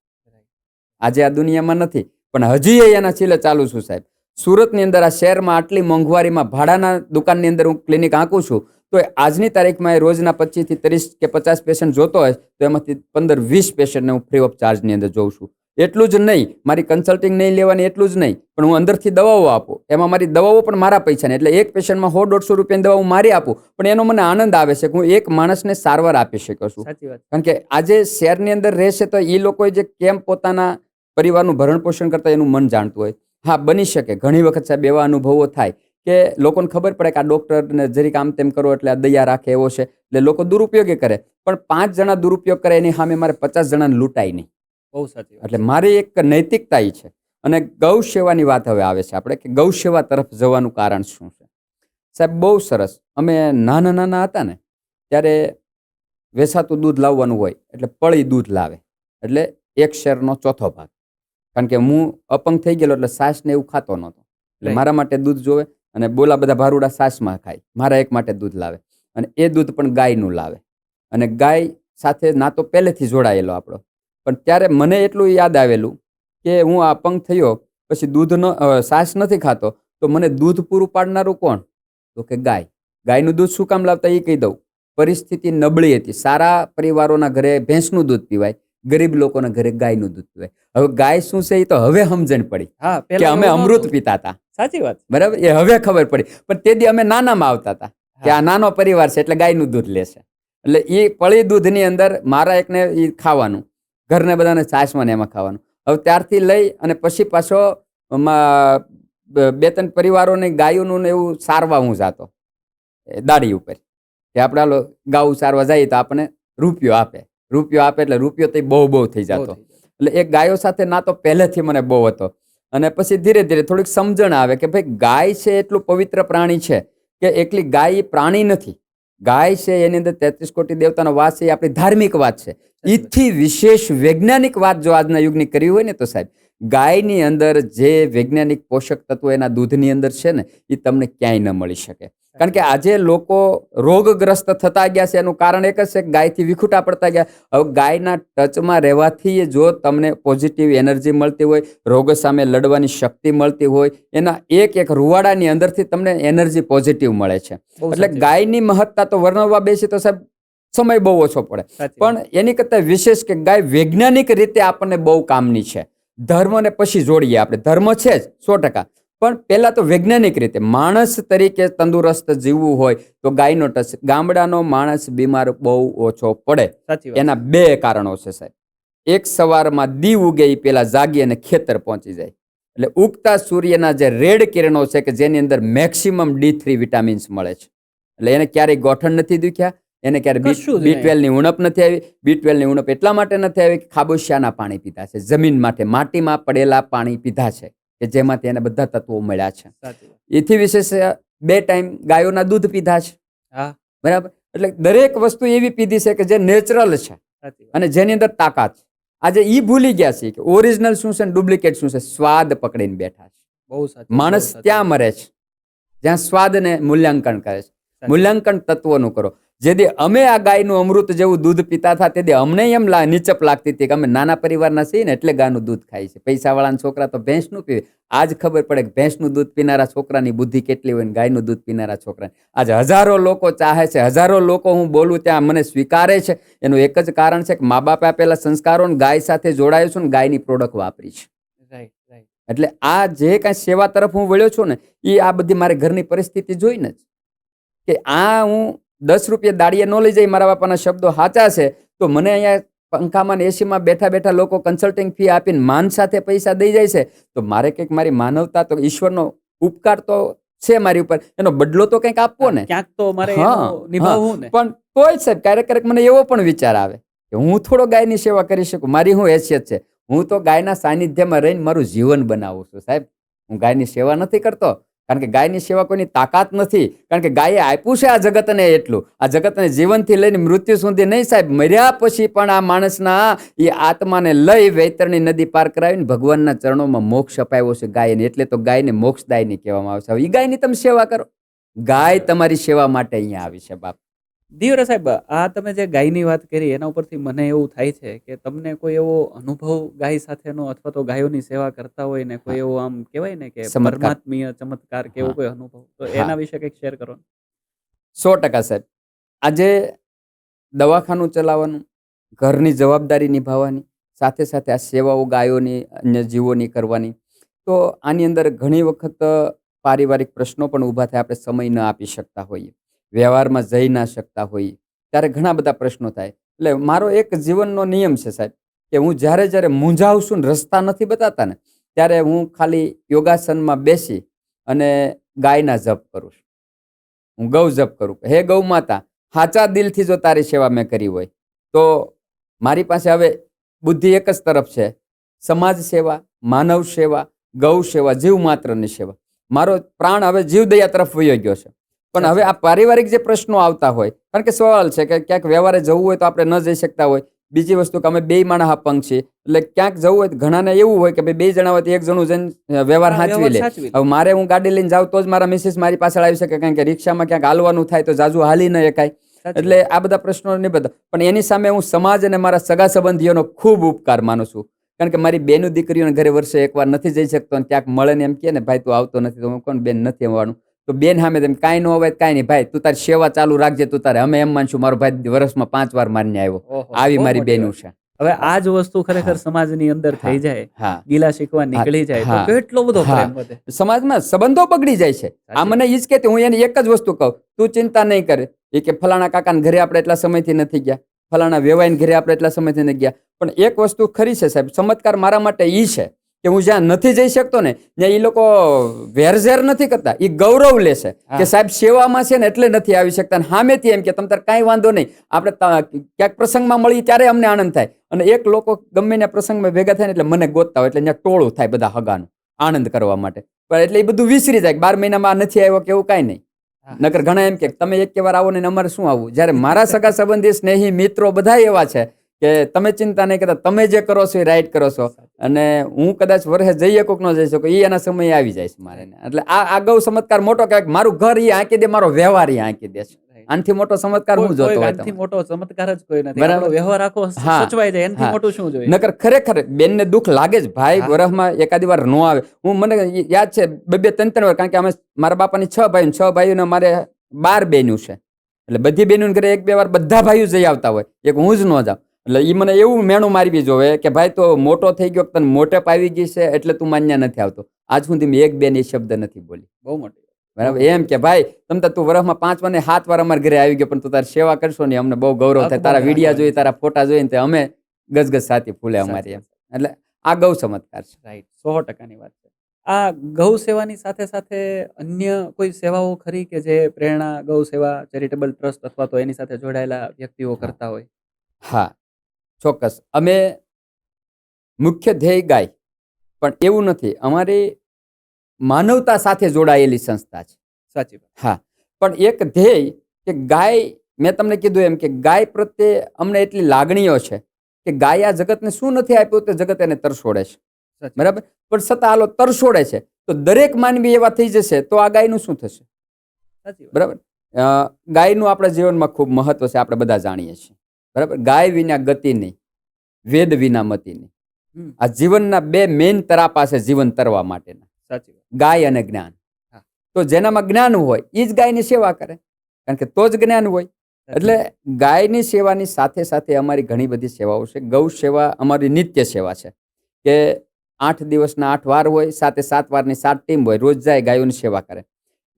આજે આ દુનિયામાં નથી, પણ હજી એના છેલ્લે ચાલુ છું સાહેબ. સુરતની અંદર આ શહેરમાં આટલી મોંઘવારીમાં ભાડાના દુકાનની અંદર હું ક્લિનિક આંકું છું, તો આજની તારીખમાં એ રોજના 25 થી 30 કે 50 પેશન્ટ જોતો હોય, તો એમાંથી 15-20 પેશન્ટને હું ફ્રી ઓફ ચાર્જની અંદર જોઉં છું. એટલું જ નહીં, મારી કન્સલ્ટિંગ નહીં લેવાની, એટલું જ નહીં, પણ હું અંદરથી દવાઓ આપું. એમાં મારી દવાઓ પણ મારા પૈસાની, એટલે એક પેશન્ટમાં 100-150 રૂપિયાની દવા હું મારી આપું, પણ એનો મને આનંદ આવે છે કે હું એક માણસને સારવાર આપી શકું છું. સાચી વાત. કારણ કે આજે શહેરની અંદર રહેશે તો એ લોકોએ જે કેમ પોતાના પરિવારનું ભરણ પોષણ કરતા એનું મન જાણતું હોય. હા, બની શકે ઘણી વખત સાહેબ એવા અનુભવો થાય કે લોકોને ખબર પડે કે આ ડોક્ટરને જરીક આમ તેમ કરો એટલે આ દયા રાખે એવો છે, એટલે લોકો દુરુપયોગ કરે. પણ 5 જણા દુરુપયોગ કરે એની સામે મારે 50 જણાને લૂંટાય નહીં. બહુ સાચી વાત. એટલે મારી એક નૈતિકતા ઈ છે. અને ગૌ સેવાની વાત હવે આવે છે આપણે, કે ગૌ સેવા તરફ જવાનું કારણ શું છે સાહેબ? બહુ સરસ. અમે નાના હતા ને ત્યારે વેચાતું દૂધ લાવવાનું હોય એટલે પળી દૂધ લાવે, એટલે 1 શેરનો ચોથો ભાગ. કારણ કે હું અપંગ થઈ ગયેલો એટલે છાશ ને એવું ખાતો નહોતો, એટલે મારા માટે દૂધ જોવે. અને બોલા બધા ભારુડા છાશમાં ખાય, મારા એક માટે દૂધ લાવે. અને એ દૂધ પણ ગાયનું લાવે. અને ગાય સાથે ના તો પહેલેથી જોડાયેલો આપણો. પણ ત્યારે મને એટલું યાદ આવેલું કે હું આ અપંગ થયો પછી દૂધનો છાશ નથી ખાતો, તો મને દૂધ પૂરું પાડનારું કોણ? તો કે ગાય. ગાયનું દૂધ શું કામ લાવતા એ કહી દઉં. પરિસ્થિતિ નબળી હતી, સારા પરિવારોના ઘરે ભેંસનું દૂધ પીવાય, ગરીબ લોકોના ઘરે ગાયનું દૂધ પીવાય. હવે ગાય શું છે એ તો હવે સમજણ પડી હા, કે પહેલા અમે એવું અમૃત નહોતું. પીતા હતા. સાચી વાત. બરાબર, એ હવે ખબર પડી. પણ તે દી અમે નાનામાં આવતા હતા કે આ નાનો પરિવાર છે એટલે ગાયનું દૂધ લેશે. એટલે એ પળી દૂધની અંદર મારા એકને એ ખાવાનું, ઘરને બધાને છાશમાં ને એમાં ખાવાનું. હવે ત્યારથી લઈ અને પછી પાછો 2-3 પરિવારોને ગાયોનું ને એવું સારવા હું જાતો દાડી ઉપર, કે આપણે હાલો ગાઉ સારવા જઈએ તો આપણને રૂપિયો આપે એટલે રૂપિયો તો બહુ થઈ જતો. એટલે એક ગાયો સાથે ના તો પહેલેથી મને બહુ હતો. અને પછી ધીરે ધીરે થોડીક સમજણ આવે કે ભાઈ ગાય છે એટલું પવિત્ર પ્રાણી છે કે એકલી ગાય પ્રાણી નથી. ગાય છે એની અંદર 33 કોટી દેવતાનો વાસ છે, એ આપણી ધાર્મિક વાત છે. એથી વિશેષ વૈજ્ઞાનિક વાત જો આજના યુગની કરી હોય ને, તો સાહેબ ગાયની અંદર જે વૈજ્ઞાનિક પોષક તત્વો એના દૂધની અંદર છે ને, એ તમને ક્યાંય ન મળી શકે. કારણ કે આજે લોકો રોગગ્રસ્ત થતા ગયા છે, એનું કારણ એક જ છે કે ગાયથી વિખૂટા પડતા ગયા. હવે ગાયના ટચમાં રહેવાથી જો તમને પોઝિટિવ એનર્જી મળતી હોય, રોગ સામે લડવાની શક્તિ મળતી હોય, એના એક રૂવાડાની અંદરથી તમને એનર્જી પોઝિટિવ મળે છે. એટલે ગાયની મહત્તા તો વર્ણવવા બેસી તો સાહેબ સમય બહુ ઓછો પડે. પણ એની કરતા વિશેષ કે ગાય વૈજ્ઞાનિક રીતે આપણને બહુ કામની છે. ધર્મને પછી જોડીએ આપણે, ધર્મ છે જ 100%, પણ પહેલા તો વૈજ્ઞાનિક રીતે માણસ તરીકે તંદુરસ્ત જીવવું હોય તો ગાયનો ટચ. ગામડાનો માણસ બીમાર બહુ ઓછો પડે. એના 2 કારણો છે સાહેબ. એક, સવારમાં દી ઉગે એ પેલા જાગી અને ખેતર પહોંચી જાય. એટલે ઉગતા સૂર્યના જે રેડ કિરણો છે કે જેની અંદર મેક્સિમમ D3 વિટામિન્સ મળે છે. એટલે એને ક્યારેય ગોઠણ નથી દુખ્યા, એને ક્યારે B12 ની ઉણપ નથી આવી. B12 ની ઉણપ એટલા માટે નથી આવી કે ખાબોશિયાના પાણી પીધા છે, જમીન માટે માટીમાં પડેલા પાણી પીધા છે કે જેમાંથી એને બધા તત્વો મળ્યા છે. એથી વિશેષ 2 ટાઈમ ગાયોના દૂધ પીધા છે. બરાબર, એટલે દરેક વસ્તુ એવી પીધી છે કે જે નેચરલ છે અને જેની અંદર તાકાત છે. આજે ઈ ભૂલી ગયા છે કે ઓરિજિનલ શું છે ને ડુપ્લિકેટ શું છે. સ્વાદ પકડીને બેઠા છે. માણસ ત્યાં મરે છે જ્યાં સ્વાદને મૂલ્યાંકન કરે છે. મૂલ્યાંકન તત્વોનું કરો. જેથી અમે આ ગાયનું અમૃત જેવું દૂધ પીતા હતા, તેથી અમને એમ નીચપ લાગતી હતી કે અમે નાના પરિવારના છીએ ને એટલે ગાયનું દૂધ ખાય છે. પૈસાવાળાના છોકરા તો ભેંસનું પીવે. આજ ખબર પડે કે ભેંસનું દૂધ પીનારા છોકરાની બુદ્ધિ કેટલી હોય ને ગાયનું દૂધ પીનારા છોકરાની. આજે હજારો લોકો ચાહે છે, હજારો લોકો હું બોલું ત્યાં મને સ્વીકારે છે. એનું એક જ કારણ છે કે મા બાપે આપેલા સંસ્કારો ગાય સાથે જોડાયો છું ને ગાયની પ્રોડક્ટ વાપરી છે. એટલે આ જે કાંઈ સેવા તરફ હું વળ્યો છું ને, એ આ બધી મારી ઘરની પરિસ્થિતિ જોઈને જ કે આ હું 10 રૂપિયા દાડીએ ન લઈ જાય. મારા બાપાના શબ્દો સાચા છે. તો મને અહીંયા પંખામાં એસીમાં બેઠા લોકો કન્સલ્ટિંગ ફી આપીને માન સાથે પૈસા દઈ જાય છે, તો મારે કંઈક મારી માનવતા તો ઈશ્વરનો ઉપકાર તો છે મારી ઉપર, એનો બદલો તો કંઈક આપવો ને, ક્યાંક તો મારે નિભાવવું ને. પણ તોય સાહેબ ક્યારેક મને એવો પણ વિચાર આવે કે હું થોડો ગાયની સેવા કરી શકું. મારી શું હેસિયત છે? હું તો ગાયના સાનિધ્યમાં રહીને મારું જીવન બનાવું છું સાહેબ. હું ગાયની સેવા નથી કરતો, કારણ કે ગાયની સેવા કોઈની તાકાત નથી. કારણ કે ગાયે આપ્યું છે આ જગતને એટલું. આ જગતને જીવનથી લઈને મૃત્યુ સુધી નહીં સાહેબ, મર્યા પછી પણ આ માણસના એ આત્માને લઈ વૈતરણી નદી પાર કરાવીને ભગવાનના ચરણોમાં મોક્ષ અપાવ્યો છે ગાયને. એટલે તો ગાયને મોક્ષદાયની કહેવામાં આવે છે. હવે એ ગાયની તમે સેવા કરો. ગાય તમારી સેવા માટે અહીંયા આવી છે બાપ. દિયોરા સાહેબ, આ તમે જે ગાયની વાત કરી એના ઉપરથી મને એવું થાય છે કે તમને કોઈ એવો અનુભવ ગાય સાથેનો અથવા તો ગાયોની સેવા કરતા હોય ને કોઈ એવો આમ કહેવાય ને કે ચમત્કાર. પરમાત્મીય ચમત્કાર કે એવો હા. કોઈ અનુભવ, તો હા. એના વિશે કંઈક શેર કરો ને. 100% સાહેબ. આજે દવાખાનું ચલાવવાનું, ઘરની જવાબદારી નિભાવવાની, સાથે સાથે આ સેવાઓ ગાયોની, અન્ય જીવોની કરવાની, તો આની અંદર ઘણી વખત પારિવારિક પ્રશ્નો પણ ઊભા થાય. આપણે સમય ન આપી શકતા હોઈએ, વ્યવહારમાં જઈ ના શકતા હોઈએ, ત્યારે ઘણા બધા પ્રશ્નો થાય. એટલે મારો એક જીવનનો નિયમ છે સાહેબ કે હું જ્યારે મૂંઝાવું છું ને રસ્તા નથી બતાતા ને, ત્યારે હું ખાલી યોગાસનમાં બેસી અને ગાયના જપ કરું છું. હું ગૌ જપ કરું. હે ગૌ માતા, સાચા દિલથી જો તારી સેવા મેં કરી હોય તો મારી પાસે હવે બુદ્ધિ એક જ તરફ છે, સમાજ સેવા, માનવ સેવા, ગૌ સેવા, જીવ માત્રની સેવા. મારો પ્રાણ હવે જીવદયા તરફ વયો ગયો છે. પણ હવે આ પારિવારિક જે પ્રશ્નો આવતા હોય, કારણ કે સવાલ છે કે ક્યાંક વ્યવહારે જવું હોય તો આપણે ન જઈ શકતા હોય. બીજી વસ્તુ કે અમે બે માણસ અપંગ છીએ, એટલે ક્યાંક જવું હોય તો ઘણાને એવું હોય કે બે જણા હોય તો એક જણું જઈને વ્યવહાર સાચવી લે. હવે મારે હું ગાડી લઈને જાઉં તો જ મારા મિસિસ મારી પાછળ આવી શકે, કારણ કે રિક્ષામાં ક્યાંક હાલવાનું થાય તો જાજુ હાલી ન શકાય. એટલે આ બધા પ્રશ્નો નહીં બધા. પણ એની સામે હું સમાજ અને મારા સગા સંબંધીઓનો ખૂબ ઉપકાર માનું છું. કારણ કે મારી બેનું દીકરીઓને ઘરે વર્ષે એકવાર નથી જઈ શકતો અને ક્યાંક મળે ને એમ કહે ને ભાઈ તું આવતો નથી, તો હું કોણ બેન નથી આવવાનું, તો બેન સામે તેમ કાંઈ ન હોય કાંઈ નહીં ભાઈ તું તારી સેવા ચાલુ રાખજે, તું તારે અમે એમ માનશું મારો ભાઈ વર્ષમાં 5 વાર મારીને આવ્યો. આવી મારી બેનું છે. હવે આ જ વસ્તુ ખરેખર સમાજની અંદર થઈ જાય, હા, ગીલા શીખવા નીકળી જાય તો કેટલો બધો પ્રેમ વધે. સમાજમાં સંબંધો બગડી જાય છે. આ મને ઈ જ કે હું એને એક જ વસ્તુ કહું, તું ચિંતા નહીં કરે. એ કે ફલાણા કાકાના ઘરે આપણે એટલા સમયથી નથી ગયા, ફલાણા વેવાઈને ઘરે આપણે એટલા સમયથી નથી ગયા. પણ એક વસ્તુ ખરી છે સાહેબ, ચમત્કાર મારા માટે ઈ છે કે હું જ્યાં નથી જઈ શકતો ને ત્યાં એ લોકો વેરઝેર નથી કરતા, એ ગૌરવ લે છે કે સાહેબ સેવામાં છે ને એટલે નથી આવી શકતા. સામેથી એમ કે તમ તાર કાંઈ વાંધો નહીં, આપણે ક્યાંક પ્રસંગમાં મળી ત્યારે અમને આનંદ થાય. અને એક લોકો ગમે ત્યાં પ્રસંગમાં ભેગા થાય ને એટલે મને ગોતતા હોય, એટલે ત્યાં ટોળું થાય બધા હગાનું આનંદ કરવા માટે. પણ એટલે એ બધું વિસરી જાય, 12 મહિનામાં નથી આવ્યો કે એવું કાંઈ નહીં. નકર ઘણા એમ કે તમે એક વાર આવો ને અમારે શું આવવું. જ્યારે મારા સગા સંબંધી, સ્નેહી, મિત્રો બધા એવા છે કે તમે ચિંતા નહીં કરતા, તમે જે કરો છો એ રાઈટ કરો છો. અને હું કદાચ વર્ષે જઈ શકું કે ન જઈ શકું, એ એના સમયે આવી જાય છે મારે. એટલે આ ગૌ ચમત્કાર મોટો કહેવાય. મારું ઘર એ આંકી દે, મારો વ્યવહાર એ આંકી દે છે. આનથી મોટો ચમત્કાર હું જોતો હોય. આનથી મોટો ચમત્કાર જ કોઈ નથી. આપણો વ્યવહાર આખો સચવાઈ જાય, એનાથી મોટું શું જોઈએ. નકર ખરેખર બેનને દુઃખ લાગે જ ભાઈ, વરસમાં એકાદી વાર નો આવે. મને યાદ છે 2-3 વાર, કારણ કે અમે મારા બાપાની 6 ભાઈઓ, 6 ભાઈઓને મારે 12 બહેનું છે. એટલે બધી બહેનો ઘરે 1-2 વાર બધા ભાઈઓ જઈ આવતા હોય, એક હું જ ન જાઉં. એટલે એ મને એવું મેણું મારવી જોવે કે ભાઈ તો મોટો થઈ ગયો, તને મોટે પાવી ગઈ છે એટલે તું માન્ય નથી આવતો. આજ સુધી મેં એક બેન એ શબ્દ નથી બોલી. બહુ મોટી બરાબર. એમ કે ભાઈ તમ તું વર્ષમાં 5 વાર ને 7 વાર અમારા ઘરે આવી ગયો, પણ તું તારી સેવા કરશો ને અમને બહુ ગૌરવ થાય. તારા વિડિયા જોઈ, તારા ફોટા જોઈને અમે ગસગસ સાથી ફૂલે અમારી એમ. એટલે આ ગૌ ચમત્કાર છે. રાઈટ, 100%ની વાત છે. આ ગૌ સેવાની સાથે સાથે અન્ય કોઈ સેવાઓ ખરી કે જે પ્રેરણા ગૌ સેવા ચેરિટેબલ ટ્રસ્ટ અથવા તો એની સાથે જોડાયેલા વ્યક્તિઓ કરતા હોય? હા, ચોક્કસ. અમે મુખ્ય ધ્યેય ગાય, પણ એવું નથી, અમારી માનવતા સાથે જોડાયેલી સંસ્થા છે. સાચી વાત. હા, પણ એક ધ્યેય કે ગાય, મેં તમને કીધું એમ કે ગાય પ્રત્યે અમને એટલી લાગણીઓ છે કે ગાય આ જગતને શું નથી આપ્યું તે જગત એને તરસોડે છે. બરાબર. પણ છતાં હાલો તરસોડે છે તો દરેક માનવી એવા થઈ જશે તો આ ગાયનું શું થશે? બરાબર. ગાયનું આપણા જીવનમાં ખૂબ મહત્વ છે, આપણે બધા જાણીએ છીએ. બરાબર. ગાય વિના ગતિ નહીં, વેદ વિના મતિ નહીં. આ જીવનના 2 મેઇન તરાપા છે જીવન તરવા માટેના. સાચી વાત. ગાય અને જ્ઞાન. તો જેનામાં જ્ઞાન હોય એ જ ગાયની સેવા કરે, કારણ કે તો જ જ્ઞાન હોય. એટલે ગાયની સેવાની સાથે સાથે અમારી ઘણી બધી સેવાઓ છે. ગૌ સેવા અમારી નિત્ય સેવા છે કે 8 દિવસના 8 વાર હોય, 7 વારની 7 ટીમ હોય, રોજ જાય ગાયોની સેવા કરે.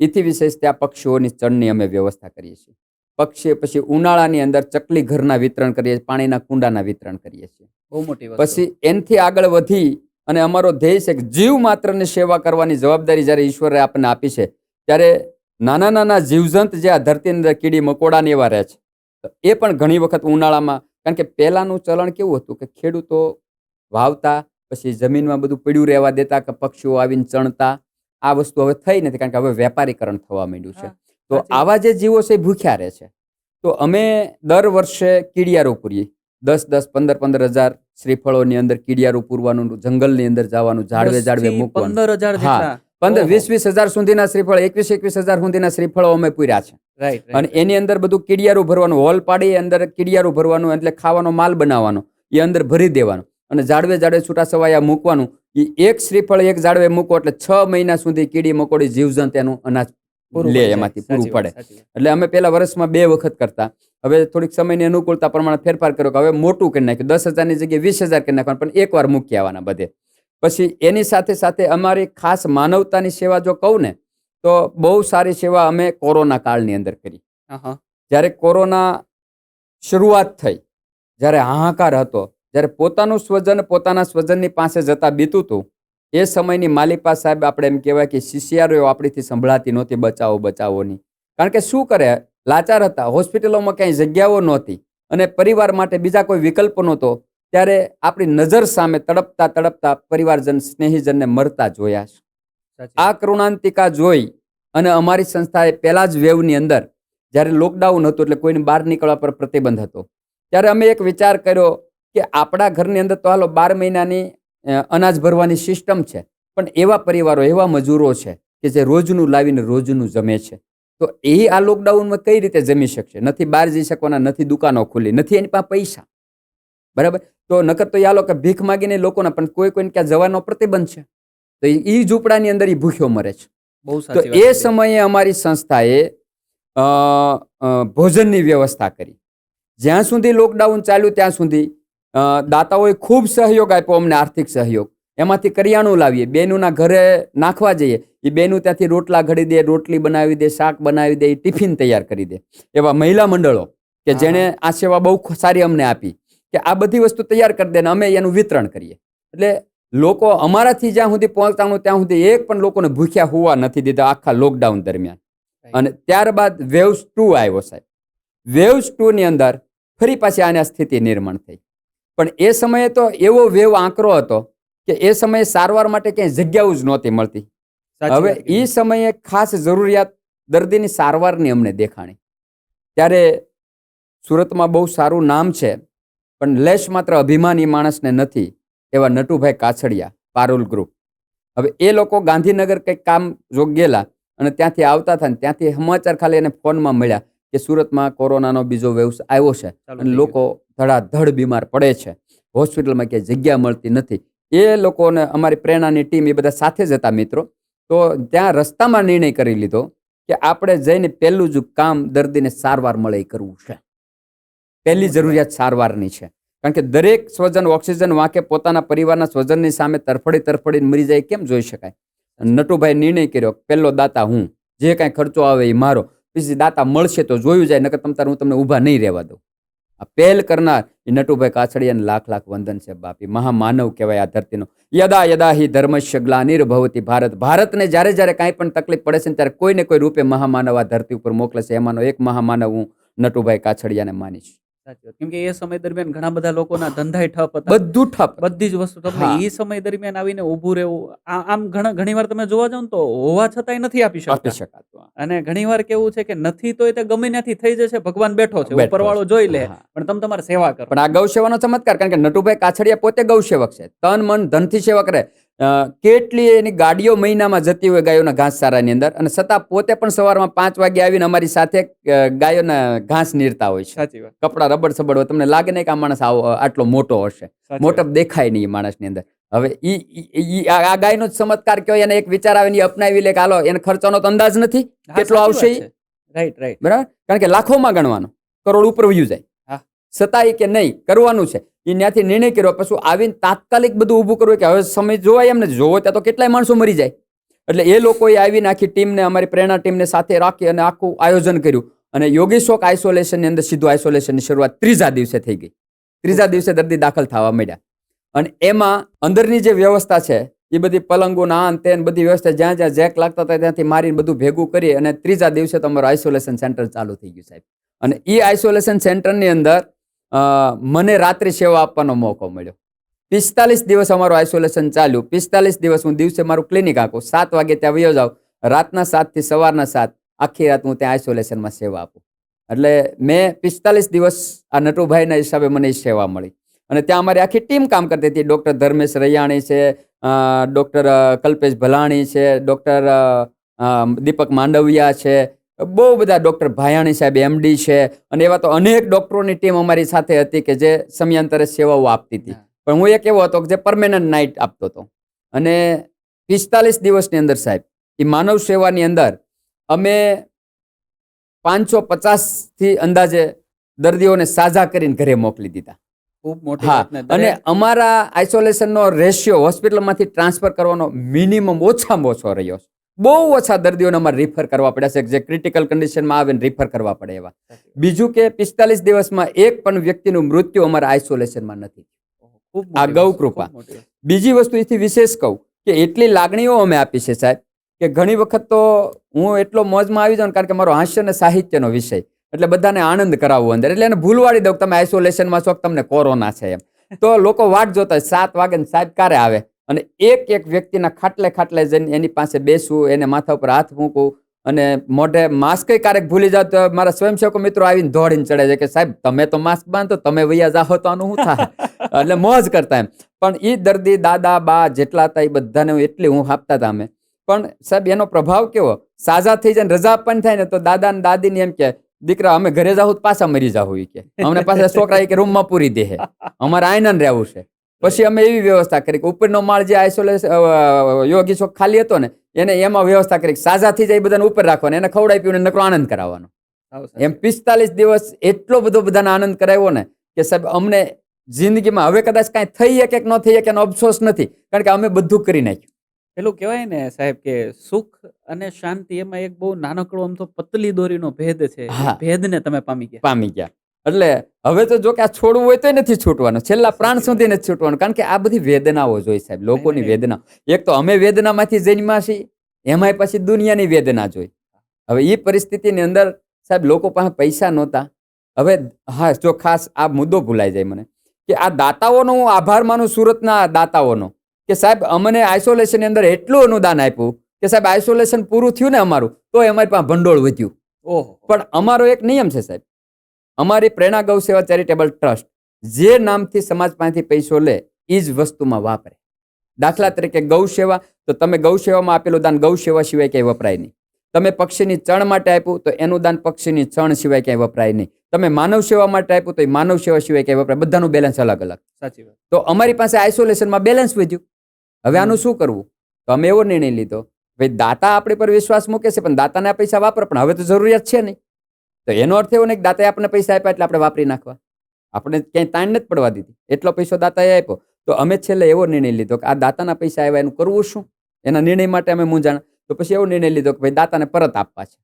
એથી વિશેષ ત્યાં પક્ષીઓની ચણની અમે વ્યવસ્થા કરીએ છીએ. પક્ષી પછી ઉનાળાની અંદર ચકલી ઘરના વિતરણ કરીએ છીએ, પાણીના કુંડાના વિતરણ કરીએ છીએ. બહુ મોટી વાત. પછી એનથી આગળ વધી અને અમારો ધ્યેય છે કે જીવ માત્રની સેવા કરવાની જવાબદારી જ્યારે ઈશ્વરે આપણને આપી છે, ત્યારે નાના નાના જીવજંત જે આ ધરતીની અંદર કીડી મકોડાને એવા રહે છે, એ પણ ઘણી વખત ઉનાળામાં, કારણ કે પહેલાનું ચલણ કેવું હતું કે ખેડૂતો વાવતા પછી જમીનમાં બધું પડ્યું રહેવા દેતા કે પક્ષીઓ આવીને ચણતા, આ વસ્તુ હવે થઈ નથી, કારણ કે હવે વેપારીકરણ થવા માંડ્યું છે. હા, તો સાચી આવા જે જીવો છે એ ભૂખ્યા રહે છે. તો અમે દર વર્ષે કીડિયારો પૂરીએ. 10-10, 15-15 હજાર શ્રીફળોની અંદર કીડિયારું પૂરવાનું, જંગલની અંદર જવાનું, ઝાડવે 10 થી મૂકવાનું. 15,000 હા, જેટલા. 15-20 હજાર સુધીના શ્રીફળ, 21 હજાર સુધીના શ્રીફળો અમે પૂર્યા છે. રાઈટ અને એની અંદર બધું કીડિયારું ભરવાનું, હોલ પાડી અંદર કીડિયારું ભરવાનું, એટલે ખાવાનો માલ બનાવવાનો, એ અંદર ભરી દેવાનો અને ઝાડવે છૂટા સવાયા મૂકવાનું. એ એક શ્રીફળ એક ઝાડવે મૂકો એટલે 6 મહિના સુધી કીડી મકોડી જીવજંત એનું અનાજ લે, એમાંથી પૂરું પડે. એટલે અમે પેલા વર્ષમાં 2 વખત કરતા. હવે થોડીક સમયની અનુકૂળતા પ્રમાણે ફેરફાર કર્યો કે હવે મોટું કરી નાખ્યું, 10,000ની જગ્યાએ 20,000 કરી નાખવાનું, પણ એકવાર મૂકી આવવાના બધે. પછી એની સાથે સાથે અમારી ખાસ માનવતાની સેવા જો કહું ને, તો બહુ સારી સેવા અમે કોરોના કાળની અંદર કરી. જ્યારે કોરોના શરૂઆત થઈ, જ્યારે હાહાકાર હતો, જ્યારે પોતાનું સ્વજન પોતાના સ્વજનની પાસે જતા બીતું હતું, એ સમયની માલિપા સાહેબ, આપણે એમ કહેવાય કે શિષ્યારીઓ આપણીથી સંભળાતી નહોતી, બચાવોની. કારણ કે શું કરે, લાચાર હતા, હોસ્પિટલોમાં ક્યાંય જગ્યાઓ નહોતી અને પરિવાર માટે બીજા કોઈ વિકલ્પ નહોતો. ત્યારે આપણી નજર સામે તડપતા પરિવારજન, સ્નેહીજનને મરતા જોયા છે. આ કરુણાંતિકા જોઈ અને અમારી સંસ્થાએ પહેલા જ વેવની અંદર, જ્યારે લોકડાઉન હતું એટલે કોઈને બહાર નીકળવા પર પ્રતિબંધ હતો, ત્યારે અમે એક વિચાર કર્યો કે આપણા ઘરની અંદર તો હાલો 12 મહિનાની અનાજ ભરવાની સિસ્ટમ છે, પણ એવા પરિવારો, એવા મજૂરો છે કે જે રોજનું લાવીને રોજનું જમે છે. તો એ આ લોકડાઉનમાં કઈ રીતે જમી શકશે? નથી બહાર જઈ શકવાના, નથી દુકાનો ખુલ્લી, નથી એની પાસે પૈસા. બરાબર? તો નકર તો યાલો કે ભીખ માગીને લોકોના, પણ કોઈને ક્યાં જવાનો પ્રતિબંધ છે, તો એ ઝૂંપડાની અંદર એ ભૂખ્યો મરે છે. તો એ સમયે અમારી સંસ્થાએ ભોજનની વ્યવસ્થા કરી. જ્યાં સુધી લોકડાઉન ચાલ્યું ત્યાં સુધી દાતાઓએ ખૂબ સહયોગ આપ્યો અમને, આર્થિક સહયોગ. એમાંથી કરિયાણું લાવીએ, બહેનોના ઘરે નાખવા જઈએ, એ બહેનો ત્યાંથી રોટલા ઘડી દે, રોટલી બનાવી દે, શાક બનાવી દે, ટિફિન તૈયાર કરી દે. એવા મહિલા મંડળો કે જેણે આ સેવા બહુ સારી અમને આપી, કે આ બધી વસ્તુ તૈયાર કરી દે ને અમે એનું વિતરણ કરીએ. એટલે લોકો અમારાથી જ્યાં સુધી પહોંચવાનું ત્યાં સુધી એક પણ લોકોને ભૂખ્યા હોવા નથી દીધા આખા લોકડાઉન દરમિયાન. અને ત્યારબાદ વેવ્સ 2 આવ્યો સાહેબ. વેવ્સ 2 ની અંદર ફરી પાછી આની સ્થિતિ નિર્માણ થઈ. પણ એ સમયે તો એવો વેવ આંકરો હતો કે એ સમયે સારવાર માટે ક્યાંય જગ્યાઓ જ નહોતી મળતી. હવે એ સમયે ખાસ જરૂરિયાત દર્દીની સારવારની અમને દેખાણી. ત્યારે સુરતમાં બહુ સારું નામ છે, પણ લેશ માત્ર અભિમાન એ માણસને નથી, એવા નટુભાઈ કાછડિયા, પારુલ ગ્રુપ. હવે એ લોકો ગાંધીનગર કંઈક કામ જો ગયેલા અને ત્યાંથી આવતા હતા, ત્યાંથી સમાચાર ખાલી એને ફોનમાં મળ્યા કે સુરતમાં કોરોનાનો બીજો વેવ આવ્યો છે અને લોકો ધડાધડ બીમાર પડે છે, હોસ્પિટલમાં ક્યાંય જગ્યા મળતી નથી. એ લોકોને અમારી પ્રેરણાની ટીમ એ બધા સાથે જ હતા મિત્રો. તો ત્યાં રસ્તામાં નિર્ણય કરી લીધો કે આપણે જઈને પહેલું જ કામ દર્દીને સારવાર મળે એ કરવું છે. પહેલી જરૂરિયાત સારવારની છે. કારણ કે દરેક સ્વજન ઓક્સિજન વાંકે પોતાના પરિવારના સ્વજનની સામે તરફડીને મરી જાય કેમ જોઈ શકાય? નટુભાઈ નિર્ણય કર્યો, પહેલો દાતા હું, જે કાંઈ ખર્ચો આવે એ મારો, પછી દાતા મળશે તો જોયું જાય, નકર હું તમને ઊભા નહીં રહેવા દઉં. આ પહેલ કરનાર એ નટુભાઈ કાછડિયાને લાખ વંદન છે બાપી. મહામાનવ કહેવાય આ ધરતીનો. યદા યદા હિ ધર્મસ્ય ગ્લાનિર્ભવતિ ભારત. ભારતને જ્યારે કાંઈ પણ તકલીફ પડે છે ત્યારે કોઈને કોઈ રૂપે મહામાનવ આ ધરતી ઉપર મોકલે છે. એમાંનો એક મહામાનવ હું નટુભાઈ કાછડિયાને માનીશ. કેમ કે એ સમય દરમિયાન ઘણા બધા લોકોના ધંધા ઠપ હતા, બધું ઠપ, બધી જ વસ્તુ. તમને એ સમય દરમિયાન આવીને ઊભું રહેવું, આમ ઘણી વાર તમે જોવા જાવ તો હોવા છતાંય નથી આપી શકાતું. અને ઘણી વાર કેવું છે કે નથી તો એ ગમે ત્યાંથી થઈ જશે, ભગવાન બેઠો છે, ઉપરવાળો જોઈ લે, પણ તમે તમારી સેવા કરો. પણ આ ગૌસેવાનો ચમત્કાર, કારણ કે નટુભાઈ કાછડિયા પોતે ગૌસેવક છે, તન મન ધનથી સેવા કરે. કેટલી એની ગાડીઓ મહિનામાં જતી હોય ગાયોના ઘાસચારાની અંદર, અને છતાં પોતે પણ સવારમાં 5 વાગે આવીને અમારી સાથે ગાયોના ઘાસ નીરતા હોય છે. સાચી વાત. કપડા રબડ સબડ હોય, તમને લાગે નહીં કે આ માણસ આટલો મોટો હશે, મોટપ દેખાય નહીં એ માણસની અંદર. હવે આ ગાયનો જ ચમત્કાર કહેવાય. એને એક વિચાર આવે ને અપનાવી લે કે હાલો, એને ખર્ચાનો તો અંદાજ નથી કેટલો આવશે. રાઈટ. બરાબર, કારણ કે લાખોમાં ગણવાનો, કરોડ ઉપર વયું જાય, છતાંય કે નહીં કરવાનું છે. એ ત્યાંથી નિર્ણય કર્યો, પછી આવીને તાત્કાલિક બધું ઊભું કરવું કે હવે સમય જોવાય એમ નથી, જોવો ત્યાં તો કેટલાય માણસો મરી જાય. એટલે એ લોકોએ આવીને આખી ટીમને, અમારી પ્રેરણા ટીમને સાથે રાખી અને આખું આયોજન કર્યું. અને યોગી શોક આઇસોલેશનની અંદર સીધું આઇસોલેશનની શરૂઆત 3જા દિવસે થઈ ગઈ. 3જા દિવસે દર્દી દાખલ થવા માંડ્યા. અને એમાં અંદરની જે વ્યવસ્થા છે એ બધી પલંગોના આન તેન બધી વ્યવસ્થા જ્યાં જેક લાગતા હતા ત્યાંથી મારીને બધું ભેગું કરી અને 3જા દિવસે તમારું આઇસોલેશન સેન્ટર ચાલુ થઈ ગયું સાહેબ. અને એ આઇસોલેશન સેન્ટરની અંદર મને રાત્રિ સેવા આપવાનો મોકો મળ્યો. 45 દિવસ અમારું આઇસોલેશન ચાલ્યું. 45 દિવસ હું દિવસે મારું ક્લિનિક આખું 7 વાગે ત્યાં વયો જાઉં, રાતના 7 થી સવારના 7 આખી રાત હું ત્યાં આઇસોલેશનમાં સેવા આપું. એટલે મેં 45 દિવસ આ નટુભાઈના હિસાબે મને એ સેવા મળી. અને ત્યાં અમારી આખી ટીમ કામ કરતી હતી. ડૉક્ટર ધર્મેશ રૈયાણી છે, ડૉક્ટર કલ્પેશ ભલાણી છે, ડૉક્ટર દીપક માંડવિયા છે, બહુ બધા ડૉક્ટર ભાયાણી સાહેબ MD છે, અને એવા તો અનેક ડૉક્ટરોની ટીમ અમારી સાથે હતી કે જે સમયાંતરે સેવાઓ આપતી હતી. પણ હું એક એવો હતો કે જે પરમેનન્ટ નાઇટ આપતો હતો. અને 45 દિવસની અંદર સાહેબ એ માનવ સેવાની અંદર અમે 550 થી અંદાજે દર્દીઓને સાજા કરીને ઘરે મોકલી દીધા. ખૂબ મોટી હા, વાત ને અને દરેક- અમારા આઇસોલેશનનો રેશિયો હોસ્પિટલમાંથી ટ્રાન્સફર કરવાનો મિનિમમ ઓછામાં ઓછો રહ્યો છે. બહુ ઓછા દર્દીઓને અમારે રિફર કરવા પડ્યા છે, જે ક્રિટિકલ કન્ડિશનમાં આવે ને રિફર કરવા પડે એવા. બીજું કે 45 દિવસમાં એક પણ વ્યક્તિનું મૃત્યુ અમારા આઇસોલેશનમાં નથી. ખૂબ આ મોટી ગૌ વસ્તુ, કૃપા. ખૂબ મોટી વસ્તુ. બીજી વસ્તુ એથી વિશેષ કહું કે એટલી લાગણીઓ અમે આપી છે સાહેબ, કે ઘણી વખત તો હું એટલો મોજમાં આવી જાઉં, કારણ કે મારો હાસ્ય અને સાહિત્યનો વિષય, એટલે બધાને આનંદ કરાવવો અંદર, એટલે એને ભૂલવાડી દઉં કે તમે આઇસોલેશનમાં છો, કે તમને કોરોના છે એમ. તો લોકો વાટ જોતા હોય 7 વાગે ને સાહેબ ક્યારે આવે, અને એક એક વ્યક્તિના ખાટલે જઈને એની પાસે બેસવું, એને માથા ઉપર હાથ મૂકવું, અને મોઢે માસ્ક ક્યારેક ભૂલી જાવ તો મારા સ્વયંસેવકો મિત્રો આવીને દોડીને ચડે છે કે સાહેબ તમે તો માસ્ક બાંધો, તમે વૈયા જાહો તો આનું શું થાય. એટલે મોજ કરતા એમ. પણ એ દર્દી દાદા બા જેટલા હતા એ બધાને એટલી હું આપતા હતા અમે. પણ સાહેબ એનો પ્રભાવ કેવો, સાજા થઈ જાય ને રજા આપવાની થાય ને તો દાદા ને દાદીને એમ કે દીકરા અમે ઘરે જાવ તો પાછા મરી જાવ, કે અમને પાછા છોકરા કે રૂમમાં પૂરી દે, અમારે આયનન રહેવું છે. પછી અમે એવી વ્યવસ્થા કરી કે ઉપરનો માળ જે આઇસોલેશન યોગી ચોક ખાલી હતો ને એને એમાં વ્યવસ્થા કરી સાજા થઈ જાય બધાને ઉપર રાખવાનો, એને ખવડાવી પીને નકરો આનંદ કરાવવાનો. સાવ સાચી એમ 45 દિવસ એટલો બધો બધાને આનંદ કરાવ્યો ને કે સાહેબ અમને જિંદગીમાં હવે કદાચ કાંઈ થઈ શકે કે ન થઈ શકે એનો અફસોસ નથી, કારણ કે અમે બધું કરી નાખ્યું. પેલું કહેવાય ને સાહેબ કે સુખ અને શાંતિ એમાં એક બહુ નાનકડો આમ તો પતલી દોરીનો ભેદ છે. એ હા. ભેદને તમે પામી ગયા. એટલે હવે તો જો કે આ છોડવું હોય તો નથી છૂટવાનું, છેલ્લા પ્રાણ સુધી નથી છૂટવાનું, કારણ કે આ બધી વેદનાઓ જોઈ સાહેબ, લોકોની નહીં, નહીં. વેદના. એક તો અમે વેદનામાંથી જન્મ્યા છીએ, એમાંય પછી દુનિયાની વેદના જોઈ. હવે એ પરિસ્થિતિની અંદર સાહેબ લોકો પાસે પૈસા નહોતા. હવે હા, જો ખાસ આ મુદ્દો ભૂલાઈ જાય મને, કે આ દાતાઓનો હું આભાર માનું, સુરતના દાતાઓનો, કે સાહેબ અમને આઇસોલેશનની અંદર એટલું અનુદાન આપ્યું કે સાહેબ આઇસોલેશન પૂરું થયું ને અમારું તો અમારી પાસે ભંડોળ વધ્યું. ઓહો. પણ અમારો એક નિયમ છે સાહેબ, અમારી પ્રેરણા ગૌ સેવા ચેરિટેબલ ટ્રસ્ટ જે નામથી સમાજ પાસેથી પૈસો લે એ જ વસ્તુમાં વાપરે. દાખલા તરીકે ગૌ સેવા, તો તમે ગૌ સેવામાં આપેલું દાન ગૌ સેવા સિવાય ક્યાંય વપરાય નહીં. તમે પક્ષીની ચણ માટે આપ્યું તો એનું દાન પક્ષીની ચણ સિવાય ક્યાંય વપરાય નહીં. તમે માનવ સેવા માટે આપ્યું તો એ માનવ સેવા સિવાય ક્યાંય વપરાય. બધાનું બેલેન્સ અલગ અલગ. સાચી વાત. તો અમારી પાસે આઇસોલેશનમાં બેલેન્સ વધ્યું. હવે આનું શું કરવું? તો અમે એવો નિર્ણય લીધો, ભાઈ દાતા આપણી પર વિશ્વાસ મૂકે છે, પણ દાતાના પૈસા વાપરે, પણ હવે તો જરૂરિયાત છે નહીં. તો એનો અર્થ એવો નહીં કે દાતાએ આપણને પૈસા આપ્યા એટલે આપણે વાપરી નાખવા. આપણે ક્યાંય તાણ નથી પડવા દીધી, એટલો પૈસો દાતાએ આપ્યો. તો અમે છેલ્લે એવો નિર્ણય લીધો કે આ દાતાના પૈસા આવ્યા એનું કરવું શું? એના નિર્ણય માટે અમે મૂંઝાણ. તો પછી એવો નિર્ણય લીધો કે ભાઈ દાતાને પરત આપવા છે.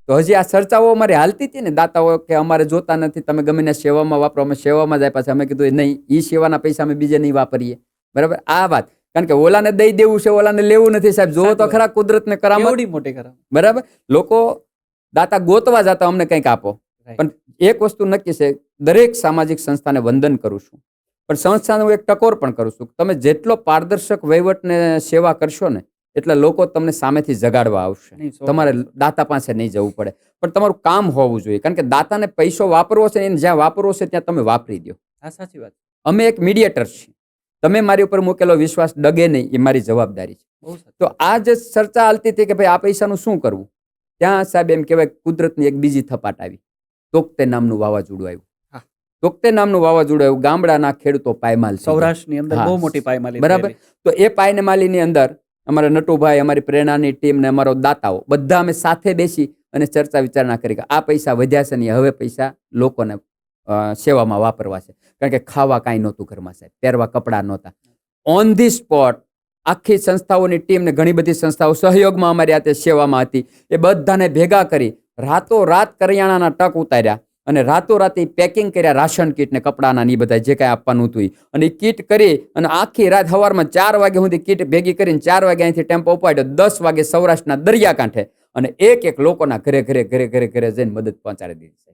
તો હજી આ ચર્ચાઓ અમારી હાલતી હતી ને, દાતાઓ કે અમારે જોતા નથી, તમે ગમે ને સેવામાં વાપરો, અમે સેવામાં જ આપ્યા છે. અમે કીધું નહીં, એ સેવાના પૈસા અમે બીજે નહીં વાપરીએ. બરાબર, આ વાત, કારણ કે ઓલાને દઈ દેવું છે, ઓલાને લેવું નથી સાહેબ. જોવો તો ખરા કુદરતને કરામત. કેવડી મોટી કરામત. બરાબર, લોકો દાતા ગોતવા જતા અમને કંઈક આપો. Right. પણ એક વસ્તુ નક્કી છે, દરેક સામાજિક સંસ્થાને વંદન કરું છું, પણ સંસ્થાને હું એક ટકોર પણ કરું છું. તમે જેટલો પારદર્શક વહીવટને સેવા કરશો ને એટલે લોકો તમને સામેથી જગાડવા આવશે. નહીં, સો તમારે ટકા. દાતા પાસે નહીં જવું પડે, પણ તમારું કામ હોવું જોઈએ, કારણ કે દાતાને પૈસો વાપરવો છે, એને જ્યાં વાપરવો છે ત્યાં તમે વાપરી દો. આ સાચી વાત. અમે એક મીડિયેટર છીએ. તમે મારી ઉપર મૂકેલો વિશ્વાસ ડગે નહીં, એ મારી જવાબદારી છે. બહુ સાચું. તો આ જે ચર્ચા હાલતી હતી કે ભાઈ આ પૈસાનું શું કરવું, ત્યાં સાહેબ એમ કહેવાય કુદરતની એક બીજી થપાટ આવી. તોકતે નામનું વાવાઝોડું આવ્યું. હા. તોકતે નામનું વાવાઝોડું આવ્યું, ગામડાના ખેડૂતો પાયમાલ થઈ ગયા. સૌરાષ્ટ્રની અંદર હા. બહુ મોટી પાયમાલી બરાબર. થયેલી. તો એ પાયમાલીની અંદર અમારા નટુભાઈ, અમારી પ્રેરણાની ટીમ ને અમારો દાતાઓ બધા અમે સાથે બેસી અને ચર્ચા વિચારણા કરી કે આ પૈસા વધ્યા છે ને હવે પૈસા લોકોને સેવામાં વાપરવા છે. કારણ કે ખાવા કાંઈ નહોતું ઘરમાં સાહેબ, પહેરવા કપડાં નહોતા. ઓન ધી સ્પોટ આખી સંસ્થાઓની ટીમ ને ઘણી બધી સંસ્થાઓ સહયોગમાં અમારી હાથે સેવામાં હતી. એ બધાને ભેગા કરી રાતોરાત કરિયાણાના ટક ઉતાર્યા અને રાતોરાત પેકિંગ કર્યા, રાશન કીટ ને કપડાના ને બધા જે કાંઈ આપવાનું હતું. અને કીટ કરી અને આખી રાત સવારમાં 4 વાગ્યા સુધી કીટ ભેગી કરીને 4 વાગે અહીંથી ટેમ્પો ઉપાડ્યો, 10 વાગે સૌરાષ્ટ્રના દરિયાકાંઠે અને એક એક લોકોના ઘરે ઘરે ઘરે ઘરે ઘરે જઈને મદદ પહોંચાડી દીધી છે.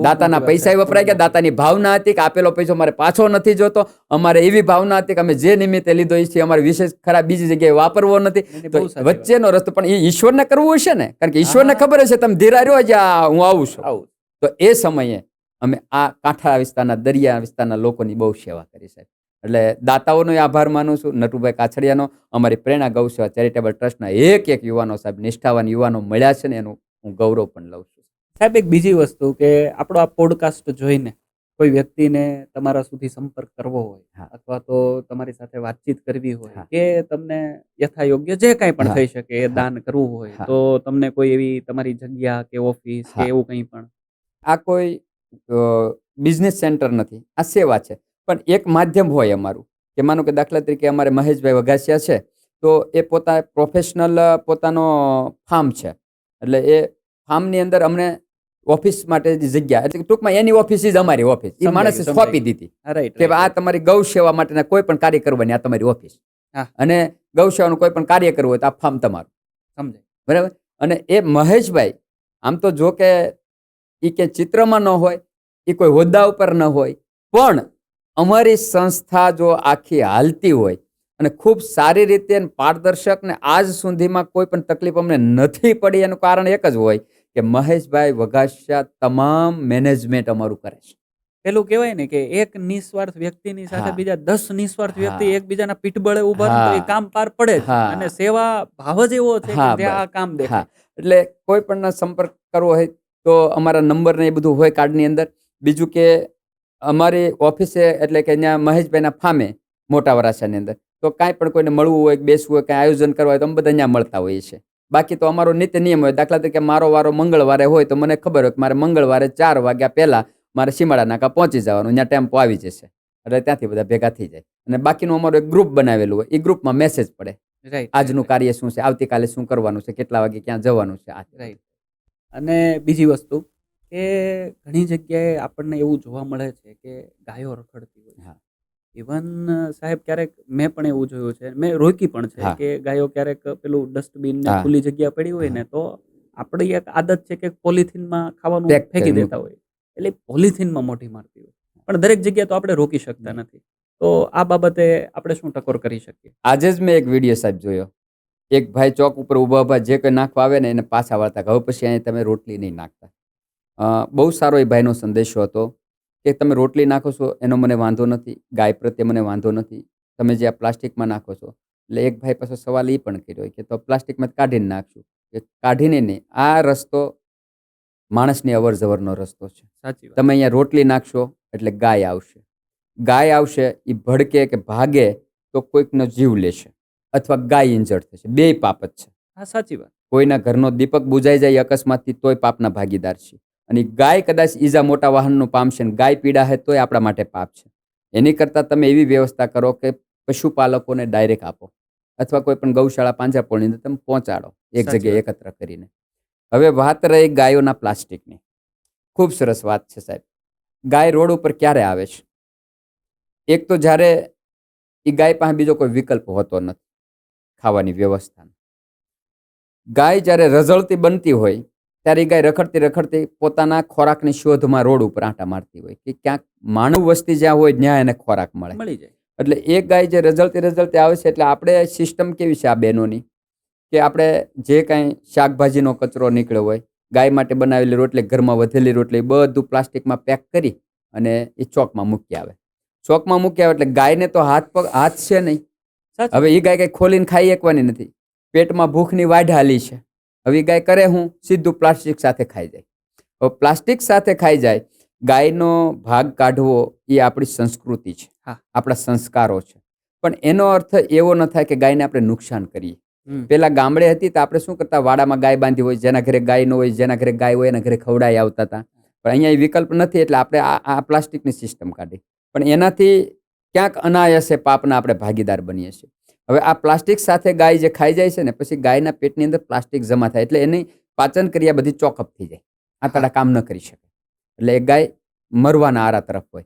દાતાના મોટી વાત છે, પૈસા વપરાય ગયા, ખૂબ દાતાની ભાવના હતી કે આપેલો પૈસો મારે પાછો નથી જોતો, અમારે એવી ભાવના હતી કે અમે જે નિમિત્તે લીધો એ છે અમારે વિશેષ ખરાબ બીજી જગ્યાએ વાપરવો નથી. મોટી. તો બહુ સાચી વાત. વચ્ચેનો રસ્તો પણ એ ઈશ્વરને કરવું હશે ને, કારણ કે ઈશ્વરને હા. ખબર હશે તમે ધીરા રહ્યો જ હું આવું છું. આવું. તો એ સમયે અમે આ કાંઠા વિસ્તારના, દરિયા વિસ્તારના લોકોની બહુ સેવા કરી સાહેબ. એટલે દાતાઓનો આભાર માનું છું, નટુભાઈ કાછડિયાનો, અમારી પ્રેરણા ગૌ સેવા ચેરિટેબલ ટ્રસ્ટના એક યુવાનો સાહેબ, નિષ્ઠાવાન યુવાનો મળ્યા છે ને એનું હું ગૌરવ પણ લઉં છું. સાહેબ, એક બીજી વસ્તુ કે આપણો આ પોડકાસ્ટ જોઈને કોઈ વ્યક્તિને તમારા સુધી સંપર્ક કરવો હોય, હા. અથવા તો તમારી સાથે વાતચીત કરવી હોય, હા. કે તમને યથાયોગ્ય જે કાંઈ પણ હા. થઈ શકે એ હા. દાન કરવું હોય, હા. તો તમને કોઈ એવી તમારી જગ્યા કે ઓફિસ કે હા. એવું કંઈ પણ? આ કોઈ બિઝનેસ સેન્ટર નથી, આ સેવા છે. પણ એક માધ્યમ હોય અમારું, કે માનો કે દાખલા તરીકે અમારે મહેશભાઈ વઘાસિયા છે, તો એ પોતા પ્રોફેશનલ પોતાનો ફાર્મ છે. એટલે એ ફાર્મની અંદર અમને ઓફિસ માટે જગ્યા, એટલે ટૂંકમાં એની ઓફિસ જ અમારી ઓફિસ એ માણસે સોંપી દીધી રાઈટ, કે આ તમારી ગૌ સેવા માટેના કોઈ પણ કાર્ય કરવાની આ તમારી ઓફિસ, હા. અને ગૌ સેવાનું કોઈ પણ કાર્ય કરવું હોય તો આ ફાર્મ તમારું. સમજાય. બરાબર. અને એ મહેશભાઈ આમ તો જો કે એ કે ચિત્રમાં ન હોય, એ કોઈ હોદ્દા ઉપર ન હોય, પણ અમારી સંસ્થા જો આખી હાલતી હોય અને ખૂબ સારી રીતે અને પારદર્શક, ને આજ સુધીમાં કોઈ પણ તકલીફ અમને નથી પડી, એનું કારણ એક જ હોય કે મહેશભાઈ વઘાસિયા તમામ મેનેજમેન્ટ અમારું કરે છે. પેલું કહેવાય ને કે એક નિસ્વાર્થ વ્યક્તિની સાથે હા. બીજા 10 નિસ્વાર્થ વ્યક્તિ હા. એકબીજાના પીઠબળે ઉભા રહે તો એ હા. કામ પાર પડે જ. હા. અને સેવા ભાવ જ એવો છે કે હા, જ્યાં આ બસ. કામ હા, દેખાય. એટલે કોઈ પણ સંપર્ક કરવો હોય તો અમારા નંબર ને એ બધું હોય કાર્ડની અંદર. બીજું કે અમારી ઓફિસે, એટલે કે ત્યાં મહેશભાઈના ફામે મોટા વરાછાની અંદર, તો કાંઈ પણ કોઈને મળવું હોય, બેસવું હોય, કાંઈ આયોજન કરવા હોય તો અમે બધા ત્યાં મળતા હોઈએ છીએ. બાકી તો અમારો નિત્ય નિયમ હોય, દાખલા તરીકે મારો વારો મંગળવારે હોય તો મને ખબર હોય કે મારે મંગળવારે 4 વાગ્યા પહેલા મારે સીમાડા નાકા પહોંચી જવાનું, ત્યાં ટેમ્પો આવી જશે, એટલે ત્યાંથી બધા ભેગા થઈ જાય. અને બાકીનું અમારું એક ગ્રુપ બનાવેલું હોય, એ ગ્રુપમાં મેસેજ પડે રાઈટ, આજનું કાર્ય શું છે, આવતીકાલે શું કરવાનું છે, કેટલા વાગે ક્યાં જવાનું છે. રાઈટ. અને બીજી વસ્તુ કે ઘણી જગ્યાએ આપણને એવું જોવા મળે છે કે ગાયો રખડતી હોય. હા. ઇવન સાહેબ, ક્યારેક મેં પણ એવું જોયું છે, મેં રોકી પણ છે હા. કે ગાયો ક્યારેક પેલું ડસ્ટબિન ને હા. ખુલ્લી જગ્યા પડી હોય ને, તો આપણી એક આદત છે કે પોલિથીનમાં ખાવાનું પેક ફેંકી કરી દેતા હોય, એટલે પોલિથીનમાં મોઢી મારતી હોય. પણ દરેક જગ્યાએ તો આપણે રોકી શકતા નથી. તો આ બાબતે આપણે શું ટકોર કરી શકીએ? આજે જ મેં એક વિડીયો સાહેબ જોયો, એક ભાઈ ચોક ઉપર ઊભા ઊભા જે કંઈ નાખવા આવે ને એને પાછા વાળતા, હવે પછી અહીં તમે રોટલી નહીં નાખતા. બહુ સારો એ ભાઈનો સંદેશો હતો કે તમે રોટલી નાખો છો એનો મને વાંધો નથી, ગાય પ્રત્યે મને વાંધો નથી, તમે જે આ પ્લાસ્ટિકમાં નાખો છો. એટલે એક ભાઈ પાછો સવાલ એ પણ કર્યો કે તો પ્લાસ્ટિકમાં કાઢીને નાખશું, કે કાઢીને નહીં, આ રસ્તો માણસની અવર જવરનો રસ્તો છે. સાચી વાત. તમે અહીંયા રોટલી નાખશો એટલે ગાય આવશે, ગાય આવશે, એ ભડકે કે ભાગે તો કોઈકનો જીવ લેશે, અથવા ગાય ઇન્જર્ડ થશે, બેય પાપ જ છે. હા, સાચી વાત. કોઈના ઘરનો દીપક બુજાઈ જાય અકસ્માતથી તોય પાપના ભાગીદાર છે. અને ગાય કદાચ ઈજા મોટા વાહનનું પામશે ને ગાય પીડા છે તોય આપણા માટે પાપ છે. એની કરતાં તમે એવી વ્યવસ્થા કરો કે પશુપાલકોને ડાયરેક્ટ આપો, અથવા કોઈ પણ ગૌશાળા પાંજરાપોળની અંદર તમે પહોંચાડો એક સાચી જગ્યાએ વાત. એકત્ર કરીને. હવે વાત રહી ગાયોના પ્લાસ્ટિકની. ખૂબ સરસ વાત છે સાહેબ. ગાય રોડ ઉપર ક્યારે આવે છે? એક તો જ્યારે એ ગાય પાસે બીજો કોઈ વિકલ્પ હોતો નથી ખાવાની વ્યવસ્થાનો. ગાય જ્યારે રઝળતી બનતી હોય ત્યારે એ ગાય રખડતી રખડતી પોતાના ખોરાકની શોધમાં રોડ ઉપર આંટા મારતી હોય કે ક્યાંક માનવ વસ્તી જ્યાં હોય ત્યાં એને ખોરાક મળે. મળી જાય. એટલે એક ગાય જે રઝળતી રઝળતી આવે છે, એટલે આપણે સિસ્ટમ કેવી છે આ બહેનોની, કે આપણે જે કાંઈ શાકભાજીનો કચરો નીકળ્યો હોય, ગાય માટે બનાવેલી રોટલી, ઘરમાં વધેલી રોટલી, બધું પ્લાસ્ટિકમાં પેક કરી અને એ ચોકમાં મૂકી આવે. ચોકમાં મૂકી આવે એટલે ગાયને તો હાથ છે નહીં. સાચી હવે એ ગાય કંઈ ખોલીને ખાઈ શકવાની નથી, પેટમાં ભૂખની વાઢ હાલી છે. હવે એ ગાય કરે હું, સીધું પ્લાસ્ટિક સાથે ખાઈ જાય. હવે પ્લાસ્ટિક સાથે ખાઈ જાય, ગાયનો ભાગ કાઢવો એ આપણી સંસ્કૃતિ છે, હા. આપણા સંસ્કારો છે. પણ એનો અર્થ એવો ન થાય કે ગાયને આપણે નુકસાન કરીએ. હમ. પેલા ગામડે હતી તો આપણે શું કરતા, વાડામાં ગાય બાંધી હોય, જેના ઘરે ગાય ન હોય, જેના ઘરે ગાય હોય એના ઘરે ખવડાઈ આવતા હતા. પણ અહીંયા એ વિકલ્પ નથી, એટલે આપણે આ પ્લાસ્ટિકની સિસ્ટમ કાઢી. પણ એનાથી ક્યાંક અનાયસે પાપના આપણે ભાગીદાર બનીએ છીએ. હવે આ પ્લાસ્ટિક સાથે ગાય જે ખાઈ જાય છે ને, પછી ગાયના પેટની અંદર પ્લાસ્ટિક જમા થાય, એટલે એની પાચન ક્રિયા બધી ચોકઅપ થઈ જાય, આંતરડા કામ ન કરી શકે, એટલે એ ગાય મરવાના આરા તરફ હોય.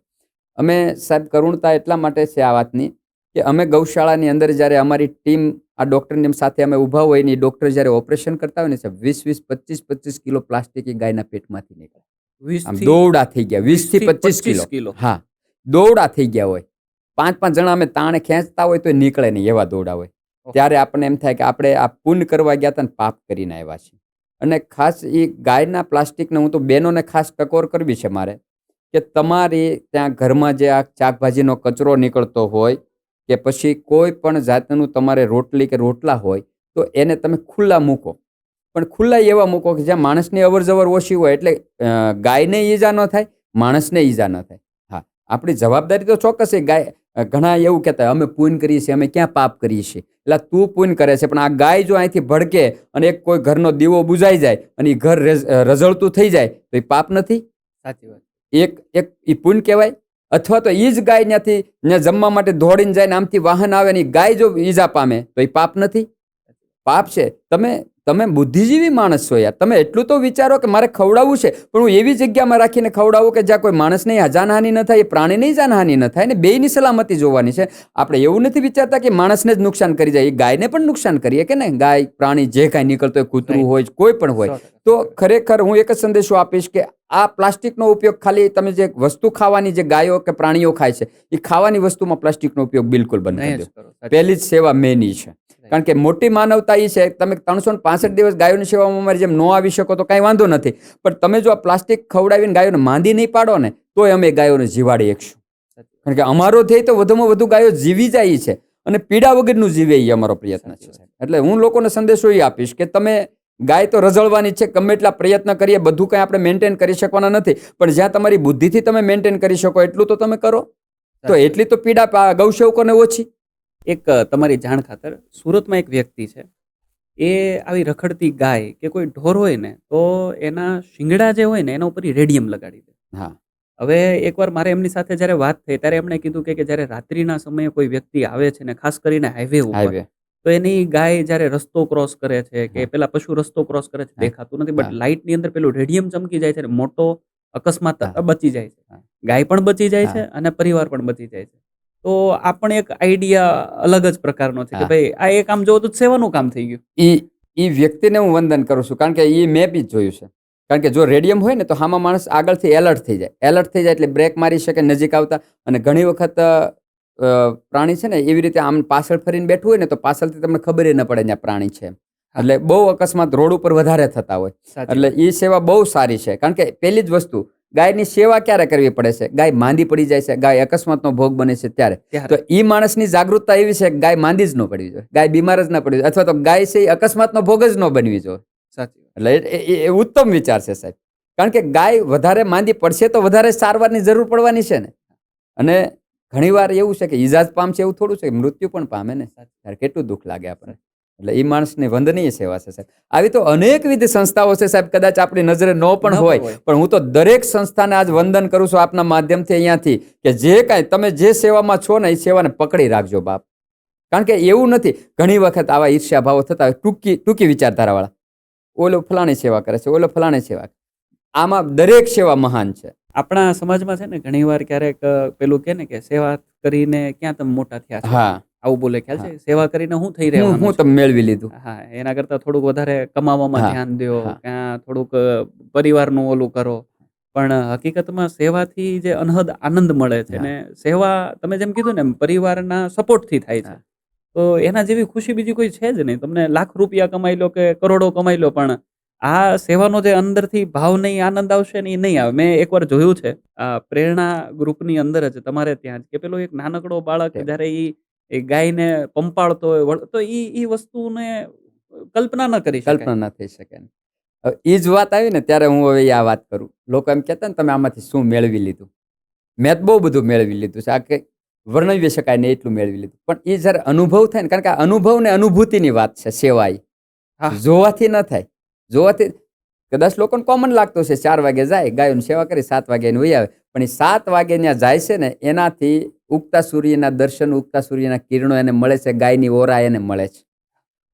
અમે સાહેબ કરુણતા એટલા માટે છે આ વાતની, કે અમે ગૌશાળાની અંદર જ્યારે અમારી ટીમ આ ડૉક્ટરની સાથે અમે ઊભા હોય ને, ડૉક્ટર જ્યારે ઓપરેશન કરતા હોય ને, 20-25 કિલો પ્લાસ્ટિક એ ગાયના પેટમાંથી નીકળે. 20 આમ થી દોવડા થઈ ગયા 20 થી 25 કિલો. હા, દોવડા થઈ ગયા હોય. 5-5 જણા અમે તાણે ખેંચતા હોય તો નીકળે નહીં એવા દોડા હોય. ઓહ. ત્યારે આપણને એમ થાય કે આપણે આ પુણ્ય કરવા ગયા હતા ને પાપ કરીને આવ્યા છીએ. અને ખાસ એ ગાયના પ્લાસ્ટિકને હું તો બહેનોને ખાસ ટકોર કરવી છે મારે, કે તમારી ત્યાં ઘરમાં જે આ શાકભાજીનો કચરો નીકળતો હોય કે પછી કોઈ પણ જાતનું તમારે રોટલી કે રોટલા હોય તો એને તમે ખુલ્લા મૂકો. પણ ખુલ્લા એવા મૂકો કે જ્યાં માણસની અવરજવર ઓછી હોય, એટલે ગાયને ઈજા ન થાય, માણસને ઈજા ન થાય. હા, આપણી જવાબદારી તો ચોક્કસ છે. ગાય ઘણા એવું કહેતા હોય અમે પુણ્ય કરીએ છીએ, અમે ક્યાં પાપ કરીએ છીએ. એટલે તું પુણ્ય કરે છે, પણ આ ગાય જો અહીંથી ભડકે અને એક કોઈ ઘરનો દીવો બુઝાઈ જાય અને એ ઘર રઝળતું થઈ જાય તો એ પાપ નથી? સાચી વાત. એક એ પુણ્ય કહેવાય. અથવા તો એ જ ગાય ત્યાંથી ત્યાં જમવા માટે દોડીને જાય ને આમથી વાહન આવે ને એ ગાય જો ઈજા પામે તો એ પાપ નથી? પાપ છે. તમે બુદ્ધિજીવી માણસ છો યાર. તમે એટલું તો વિચારો કે મારે ખવડાવવું છે, પણ હું એવી જગ્યામાં રાખીને ખવડાવું કે જ્યાં કોઈ માણસને જાનહાનિ ન થાય, એ પ્રાણીને જાનહાનિ ન થાય, ને બેયની સલામતી જોવાની છે. આપણે એવું નથી વિચારતા કે માણસને જ નુકસાન કરી જાય, એ ગાયને પણ નુકસાન કરીએ કે ને. ગાય પ્રાણી જે કાંઈ નીકળતો હોય, કૂતરું હોય, કોઈ પણ હોય. તો ખરેખર હું એક જ સંદેશો આપીશ કે આ પ્લાસ્ટિકનો ઉપયોગ ખાલી તમે જે વસ્તુ ખાવાની, જે ગાયો કે પ્રાણીઓ ખાય છે, એ ખાવાની વસ્તુમાં પ્લાસ્ટિકનો ઉપયોગ બિલકુલ બંધ કરી દો. પહેલી જ સેવા મેન ઈ છે. કારણ કે મોટી માનવતા એ છે, તમે 365 દિવસ ગાયોની સેવામાં અમારી જેમ ન આવી શકો તો કાંઈ વાંધો નથી, પણ તમે જો આ પ્લાસ્ટિક ખવડાવીને ગાયોને માંદી નહીં પાડો ને તોય અમે ગાયોને જીવાડી શકશું. કારણ કે અમારો ધ્યેય તો વધુમાં વધુ ગાયો જીવી જાય છે અને પીડા વગરનું જીવે એ અમારો પ્રયત્ન છે. એટલે હું લોકોને સંદેશો એ આપીશ કે તમે ગાય તો રઝળવાની છે, ગમે એટલા પ્રયત્ન કરીએ, બધું કંઈ આપણે મેન્ટેન કરી શકવાના નથી, પણ જ્યાં તમારી બુદ્ધિથી તમે મેન્ટેન કરી શકો એટલું તો તમે કરો, તો એટલી તો પીડા ગૌસેવકોને ઓછી. એક તમારી જાણ ખાતર, સુરતમાં એક વ્યક્તિ છે, એ આવી રખડતી ગાય કે કોઈ ઢોર હોય ને તો એના શિંગડા જે હોય ને એના ઉપર રેડિયમ લગાડી દે. હા, હવે એકવાર મારે એમની સાથે જ્યારે વાત થઈ ત્યારે એમણે કીધું કે જ્યારે રાત્રિના સમયે કોઈ વ્યક્તિ આવે છે ને ખાસ કરીને હાઈવે ઉપર, તો એની ગાય જ્યારે રસ્તો ક્રોસ કરે છે કે પેલા પશુ રસ્તો ક્રોસ કરે છે દેખાતું નથી, બટ લાઇટની અંદર પેલું રેડિયમ ચમકી જાય છે ને મોટો અકસ્માત બચી જાય છે. ગાય પણ બચી જાય છે અને પરિવાર પણ બચી જાય છે. તો આ પણ એક આઈડિયા અલગ જ પ્રકારનો છે કે ભાઈ આ એક આમ જોવો તો સેવાનું કામ થઈ ગયું. એ વ્યક્તિને હું વંદન કરું છું, કારણ કે એ મેં બી જોયું છે. કારણ કે જો રેડિયમ હોય ને તો હામાં માણસ આગળથી એલર્ટ થઈ જાય. એલર્ટ થઈ જાય એટલે બ્રેક મારી શકે નજીક આવતા. અને ઘણી વખત પ્રાણી છે ને એવી રીતે આમ પાછળ ફરીને બેઠું હોય ને તો પાછળથી તમને ખબર ન પડે ત્યાં પ્રાણી છે. એટલે બહુ અકસ્માત રોડ ઉપર વધારે થતા હોય. એટલે એ સેવા બહુ સારી છે. કારણ કે પહેલી જ વસ્તુ, ગાયની સેવા ક્યારે કરવી પડે છે? ગાય માંદી પડી જાય છે, ગાય અકસ્માતનો ભોગ બને છે ત્યારે. તો એ માણસની જાગૃતતા એવી છે કે ગાય માંદી જ ન પડવી જોઈએ, ગાય બીમાર જ ન પડવી જોઈએ, અથવા તો ગાય છે એ અકસ્માતનો ભોગ જ ન બનવી જોઈએ. એટલે એ ઉત્તમ વિચાર છે સાહેબ. કારણ કે ગાય વધારે માંદી પડશે તો વધારે સારવારની જરૂર પડવાની છે ને. અને ઘણી વાર એવું છે કે ઈજા જ પામશે એવું થોડું છે કે મૃત્યુ પણ પામે ને. ત્યારે કેટલું દુઃખ લાગે આપણને. એટલે એ માણસની વંદનીય સેવા છે સાહેબ. આવી તો અનેકવિધ સંસ્થાઓ છે સાહેબ, કદાચ આપણી નજરે ન પણ હોય, પણ હું તો દરેક સંસ્થાને આજ વંદન કરું છું આપના માધ્યમથી અહીંયાથી, કે જે કાંઈ તમે જે સેવામાં છો ને એ સેવાને પકડી રાખજો બાપ. કારણ કે એવું નથી, ઘણી વખત આવા ઈર્ષ્યા ભાવો થતા હોય, ટૂંકી વિચારધારાવાળા, ઓલો ફલાણી સેવા કરે છે, ઓલો ફલાણી સેવા. આમાં દરેક સેવા મહાન છે. આપણા સમાજમાં છે ને ઘણી વાર ક્યારેક પેલું કે ને કે સેવા કરીને ક્યાં તમે મોટા થયા છો, આવું બોલે, ખ્યાલ છે? સેવા કરીને હું થઈ રહ્યો, હું તમે મેળવી લીધું. હા, એના કરતા થોડુંક વધારે કમાવામાં ધ્યાન દો, ક્યાં થોડુંક પરિવારનું ઓલું કરો. પણ હકીકતમાં સેવાથી જે અનહદ આનંદ મળે છે ને, સેવા તમે જેમ કીધું ને પરિવારના સપોર્ટથી થાય છે, તો એના જેવી ખુશી બીજી કોઈ છે જ નહીં. તમને લાખ રૂપિયા કમાઈ લો કે કરોડો કમાઈ લો, પણ આ સેવાનો જે અંદરથી ભાવ નહીં, આનંદ આવશે ને એ નહીં આવે. મેં એકવાર જોયું છે આ પ્રેરણા ગ્રુપની અંદર જ, તમારે ત્યાં જ, કે પેલો એક નાનકડો બાળક જ્યારે એ ગાયને પંપાળતો હોય તો એ વસ્તુને કલ્પના ન કરી શકે. કલ્પના ન થઈ શકે. એ જ વાત આવી ને ત્યારે હું હવે આ વાત કરું. લોકો એમ કહેતા ને તમે આમાંથી શું મેળવી લીધું. મેં બહુ બધું મેળવી લીધું છે, આ કંઈ વર્ણવી શકાય ને એટલું મેળવી લીધું. પણ એ જ્યારે અનુભવ થાય ને, કારણ કે અનુભવ ને અનુભૂતિની વાત છે સેવા, જોવાથી ન થાય. જોવાથી કદાચ લોકોને કોમન લાગતું છે, 4 વાગે જાય ગાયોની સેવા કરી, 7 વાગે એને વહી આવે. પણ એ 7 વાગે ત્યાં જાય છે ને, એનાથી ઉગતા સૂર્યના દર્શન, ઉગતા સૂર્યના કિરણો એને મળે છે, ગાયની ઓરા એને મળે છે.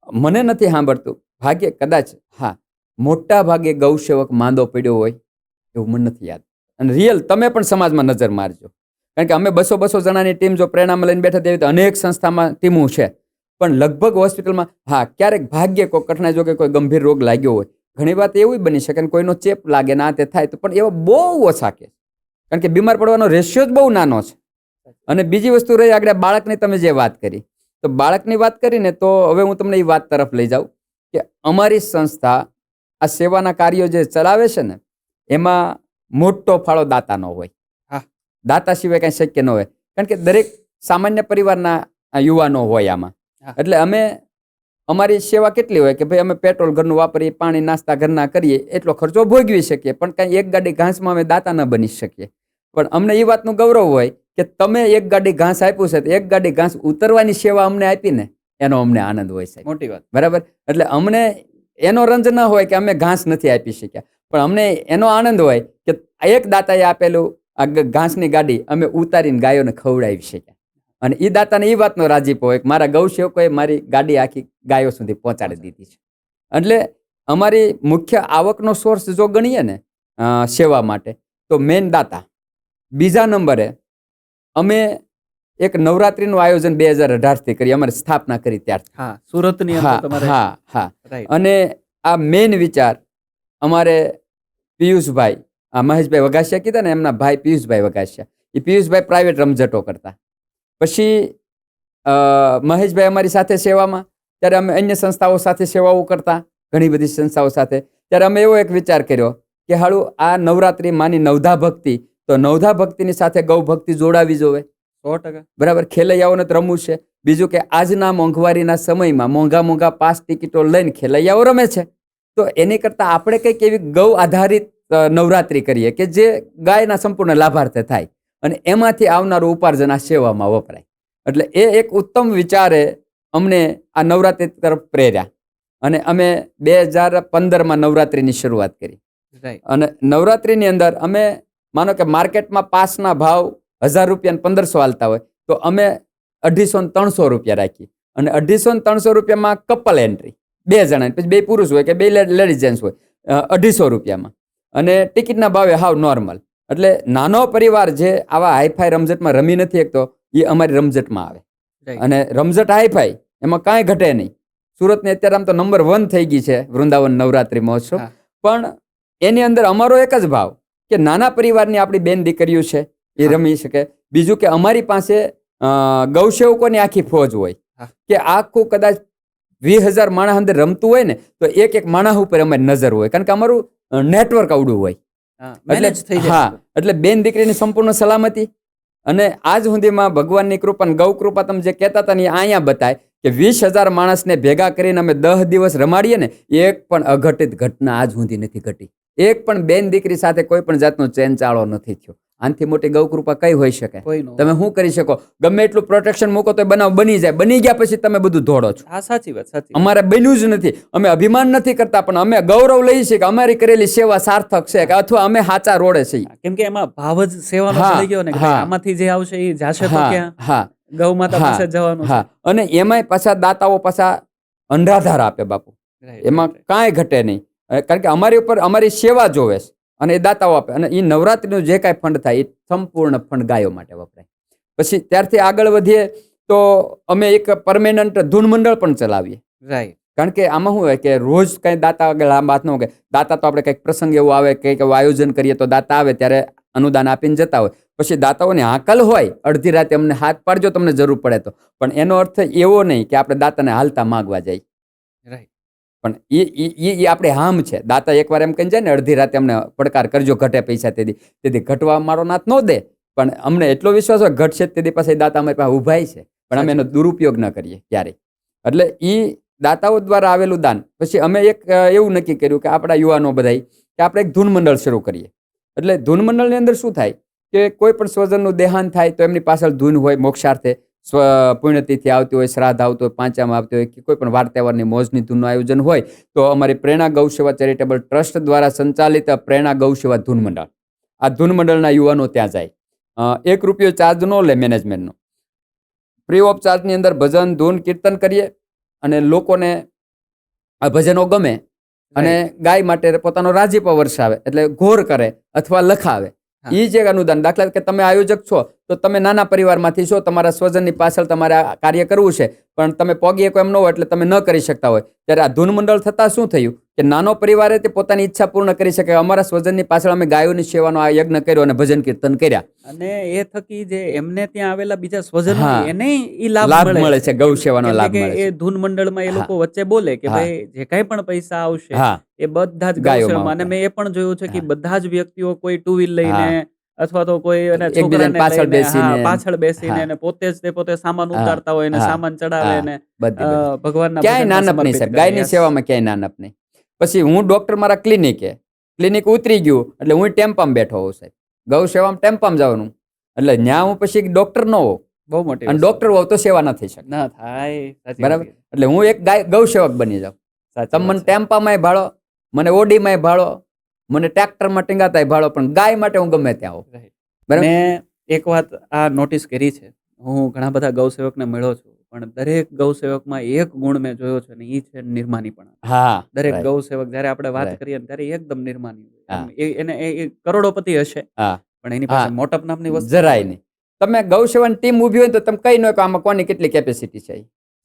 મને નથી સાંભળતું, ભાગ્ય કદાચ, હા, મોટા ભાગે ગૌસેવક માંદો પડ્યો હોય એવું મને નથી યાદ. અને રિયલ તમે પણ સમાજમાં નજર મારજો, કારણ કે અમે 200 જણાની ટીમ જો પ્રેરણામાં લઈને બેઠા તેવી અનેક સંસ્થામાં ટીમો છે, પણ લગભગ હોસ્પિટલમાં, હા, ક્યારેક ભાગ્ય કોઈ કઠણાઈ જો કે કોઈ ગંભીર રોગ લાગ્યો હોય ઘણી વાત એવી બની શકે ને કોઈનો ચેપ લાગે ના તે થાય તો પણ એવા બહુ ઓછા કેસ, કારણ કે બીમાર પડવાનો રેશિયો જ બહુ નાનો છે. અને બીજી વસ્તુ રહી આગળ બાળકની તમે જે વાત કરી, તો બાળકની વાત કરીને તો હવે હું તમને એ વાત તરફ લઈ જાઉં કે અમારી સંસ્થા આ સેવાના કાર્યો જે ચલાવે છે ને એમાં મોટો ફાળો દાતાનો હોય. હા. દાતા સિવાય કઈ શક્ય ન હોય, કારણ કે દરેક સામાન્ય પરિવારના યુવાનો હોય આમાં. હા. એટલે અમારી સેવા કેટલી હોય કે ભાઈ અમે પેટ્રોલ ઘરનું વાપરીએ, પાણી નાસ્તા ઘરના કરીએ, એટલો ખર્ચો ભોગવી શકીએ, પણ કઈ એક ગાડી ઘાસમાં અમે દાતા ન બની શકીએ. પણ અમને એ વાતનું ગૌરવ હોય કે તમે એક ગાડી ઘાસ આપ્યું છે, તો એક ગાડી ઘાસ ઉતરવાની સેવા અમને આપી ને એનો અમને આનંદ હોય છે. મોટી વાત. બરાબર. એટલે અમને એનો રંજ ન હોય કે અમે ઘાસ નથી આપી શક્યા, પણ અમને એનો આનંદ હોય કે એક દાતાએ આપેલું આ ઘાસની ગાડી અમે ઉતારીને ગાયોને ખવડાવી શક્યા. અને એ દાતાને એ વાતનો રાજીપો હોય કે મારા ગૌ સેવકોએ મારી ગાડી આખી ગાયો સુધી પહોંચાડી દીધી છે. એટલે અમારી મુખ્ય આવકનો સોર્સ જો ગણીએ ને સેવા માટે તો મેન દાતા. બીજા નંબરે અમે એક નવરાત્રીનું આયોજન 2018 થી કરી, અમારી સ્થાપના કરી ત્યારથી. હા, સુરતની અંદર તમારે. હા. રાઈટ. અને આ મેન વિચાર અમારે પિયુષભાઈ, મહેશભાઈ વઘાસિયા કીધા ને, એમના ભાઈ પિયુષભાઈ વઘાસિયા, એ પિયુષભાઈ પ્રાઇવેટ રમઝટો કરતા. પછી મહેશભાઈ અમારી સાથે સેવામાં, ત્યારે અમે અન્ય સંસ્થાઓ સાથે સેવાઓ કરતા, ઘણી બધી સંસ્થાઓ સાથે. ત્યારે અમે એવો એક વિચાર કર્યો કે હાલું આ નવરાત્રી માની નવધા ભક્તિ, તો નવધા ભક્તિની સાથે ગૌ ભક્તિ જોડાવી જોવે. 100%. બરાબર. ખેલૈયાઓને તો રમવું છે. બીજું કે આજના મોંઘવારીના સમયમાં મોંઘા પાસ ટિકિટો લઈને ખેલૈયાઓ રમે છે, તો એની કરતાં આપણે કંઈક એવી ગૌ આધારિત નવરાત્રી કરીએ કે જે ગાયના સંપૂર્ણ લાભાર્થે થાય અને એમાંથી આવનારું ઉપાર્જન આ સેવામાં વપરાય. એટલે એ એક ઉત્તમ વિચારે અમને આ નવરાત્રી તરફ પ્રેર્યા અને અમે 2015માં નવરાત્રીની શરૂઆત કરી. રાઈટ. અને નવરાત્રીની અંદર અમે માનો કે માર્કેટમાં પાસના ભાવ 1000 રૂપિયા 1500 હાલતા હોય, તો અમે 250 ને 300 રૂપિયા રાખી. અને 250 ને 300 રૂપિયામાં કપલ એન્ટ્રી, 2 જણા, પછી 2 પુરુષ હોય કે 2 લેડીઝ જેન્ટ્સ હોય, 250 રૂપિયામાં. અને ટિકિટના ભાવે હાવ નોર્મલ. એટલે નાનો પરિવાર જે આવા હાઈફાઈ રમઝટમાં રમી નથી શકતો, એ અમારી રમઝટમાં આવે. રાઈટ. અને રમઝટ હાઈફાઈ એમાં કાંઈ ઘટે નહીં. સુરતની અત્યારે આમ તો નંબર 1 થઈ ગઈ છે વૃંદાવન નવરાત્રી મહોત્સવ. હા. પણ એની અંદર અમારો એક જ ભાવ કે નાના પરિવારની આપણી બેન દીકરીઓ છે એ હા. રમી શકે. બીજું કે અમારી પાસે ગૌસેવકોની આખી ફોજ હોય હા. કે આખું કદાચ 20,000 માણસ અંદર રમતું હોય ને, તો એક માણસ ઉપર અમારી નજર હોય, કારણ કે અમારું નેટવર્ક આવડું હોય. હા, એટલે manage થઈ જાય. હા, એટલે બેન દીકરીની સંપૂર્ણ સલામતી. અને આજ સુધીમાં ભગવાનની કૃપા ને ગૌ કૃપા તમે જે કહેતા હતા ને એ અહીંયા બતાય કે 20,000 માણસને ભેગા કરીને અમે 10 દિવસ રમાડીએ ને, એક પણ અઘટિત ઘટના આજ સુધી નથી ઘટી. એક પણ બેન દીકરી સાથે કોઈ પણ જાતનો ચેનચાળો નથી થયો. આનાથી મોટી ગૌ કૃપા કઈ હોઈ શકે? કોઈનું. તમે શું કરી શકો? ગમે એટલું પ્રોટેક્શન મૂકો તો બનાવ બની જાય. બની ગયા પછી તમે બધું ધોડો છો. હા, સાચી વાત, સાચી વાત. અમારે બન્યું જ નથી. અમે અભિમાન નથી કરતા, પણ અમે ગૌરવ લઈએ છીએ કે અમારી કરેલી સેવા સાર્થક છે, કે અથવા અમે સાચા રોડે છીએ. કેમ કે એમાં ભાવ જ સેવાનો હા, થઈ ગયો ને કે હા. આમાંથી જે આવશે એ જાશે તો હા, ક્યાં? હા, ગૌ માતા હા, પાસે જ જવાનું છે. હા. અને એમાંય પાછા દાતાઓ પાછા અંધાધાર આપે બાપુ. Right, એમાં right, કાંઈ ઘટે નહીં. કારણ કે અમારી ઉપર અમારી સેવા જોવે છે અને એ દાતાઓ આપે. અને એ નવરાત્રીનું જે કાંઈ ફંડ થાય એ સંપૂર્ણ ફંડ ગાયો માટે વપરાય. પછી ત્યારથી આગળ વધીએ તો અમે એક પરમેનન્ટ ધૂન મંડળ પણ ચલાવીએ. right. કારણ કે આમાં શું હોય કે રોજ કંઈ દાતા આગળ આ વાત ન હોય કે દાતા તો આપણે કંઈક પ્રસંગ એવો આવે, કંઈક એવું આયોજન કરીએ તો દાતા આવે ત્યારે અનુદાન આપીને જતા હોય. પછી દાતાઓની હાકલ હોય, અડધી રાતે અમને હાથ પાડજો તમને જરૂર પડે તો. પણ એનો અર્થ એવો નહીં કે આપણે દાતાને હાલતા માગવા જાય. Right. પણ એ આપણે હામ છે. દાતા એકવાર એમ કહીને જાય ને અડધી રાતે અમને પડકાર કરજો, ઘટે પૈસા તેથી ઘટવા મારો નાથ ન દે, પણ અમને એટલો વિશ્વાસ હોય ઘટશે તેથી પાસે દાતા અમારી પાસે ઉભાય છે, પણ અમે એનો દુરુપયોગ ન કરીએ ક્યારેય. એટલે એ દાતાઓ દ્વારા આવેલું દાન. પછી અમે એક એવું નક્કી કર્યું કે આપણા યુવાનો બધાય કે આપણે એક ધૂન મંડળ શરૂ કરીએ. એટલે ધૂન મંડળની અંદર શું થાય કે કોઈ પણ સ્વજનનું દેહાંત થાય તો એમની પાછળ ધૂન હોય, મોક્ષાર્થે પુણ્યતિથિ આવતી હોય, શ્રાદ્ધ આવતું હોય, પાંચમ આવતી હોય, કે કોઈ પણ વાર તહેવારની મોજની ધૂનનું આયોજન હોય, તો અમારી પ્રેરણા ગૌ સેવા ચેરિટેબલ ટ્રસ્ટ દ્વારા સંચાલિત પ્રેરણા ગૌ સેવા ધૂન મંડળ, આ ધૂન મંડળના યુવાનો ત્યાં જાય. 1 રૂપિયો ચાર્જ ન લે મેનેજમેન્ટનો. ફ્રી ઓફ ચાર્જની અંદર ભજન, ધૂન, કીર્તન કરીએ અને લોકોને આ ભજનો ગમે અને ગાય માટે પોતાનો રાજીપો વરસાવે, એટલે ઘોર કરે અથવા લખાવે. એ જે અનુદાન, દાખલા કે તમે આયોજક છો તો તમે નાના પરિવારમાંથી છો, તમારા સ્વજનની પાછળ તમારે આ કાર્ય કરવું છે, પણ તમે પોગી કોઈ એમ ન હોય એટલે તમે ન કરી શકતા હોય, ત્યારે આ ધૂન મંડળ થતાં શું થયું કે નાનો પરિવાર તે પોતાની ઈચ્છા પૂર્ણ કરી શકે. અમારા સ્વજનની પાછળ અમે ગાયોની સેવાનો આ યજ્ઞ કર્યો અને ભજન કીર્તન કર્યા. અને એ થકી જે એમને ત્યાં આવેલા બીજા સ્વજનો હા. એને ઈ લાભ લાભ મળે મળે છે, ગૌ સેવાનો કેમ લાભ કે મળે એ છે. ધૂન મંડળમાં એ હા. લોકો વચ્ચે બોલે કે હા. ભાઈ જે કાંઈ પણ પૈસા આવશે હા, એ બધા જ ગાયોમાં ગૌસેવામાં. અને વપરાય. મેં એ પણ જોયું છે કે હા. બધા જ વ્યક્તિઓ કોઈ ટુ વ્હીલ લઈને હા. અથવા તો કોઈ એના એકબીજાની છોકરાને પાછળ લઈને બેસીને. પાછળ બેસીને હા. અને પોતે જ તે પોતે સામાન હા. ઉતારતા હોય ને હા. સામાન ચડાવે હા. ને બધી. ભગવાનના ક્યાંય ભજનમાં નાનપ નહીં સમર્પિત સાહેબ, કરે. ગાયની Yes. સેવામાં ક્યાંય નાનપ નહીં. પછી હું ડોક્ટર મારા ક્લિનિક ઉતરી ગયું એટલે હું ટેમ્પામાં બેઠો હોઉં સાહેબ. ગૌ સેવામાં ટેમ્પામાં જવાનું એટલે ત્યાં હું પછી ડોક્ટર ન હોઉં બહુ મોટી અને વસ્તુ. ડોક્ટર હોઉં તો સેવા ન થઈ શકે. ના થાય. સાચી વાત બરાબર. કીધી. એટલે હું એક ગૌ સેવક બની જાઉં. સાચી તમે મને વાત છે. ટેમ્પામાંય ભાળો, મને ઓડીમાંય ભાળો, મને ટ્રેક્ટરમાં ટીંગાતાય ભાળો, પણ ગાય માટે હું ગમે ત્યાં હોઉં. Right. બરાબર. મેં એક વાત આ નોટિસ કરી છે. હું ઘણા બધા ગૌસેવકને મળ્યો છું, પણ દરેક ગૌસેવકમાં એક ગુણ મેં જોયો છે ને એ છે નિર્માનીપણા. હા. દરેક right. ગૌસેવક જ્યારે આપણે વાત Right. કરીએ ને ત્યારે એકદમ નિર્માની હોય. હા. એને એ કરોડોપતિ હશે હા. પણ એની હા. પાસે મોટપ નામની વસ્તુ જરાય હોય. નહીં. તમે ગૌ સેવાની ટીમ ઊભી હોય તો તમે કઈ ન કહો આમાં કોની કેટલી કેપેસિટી છે.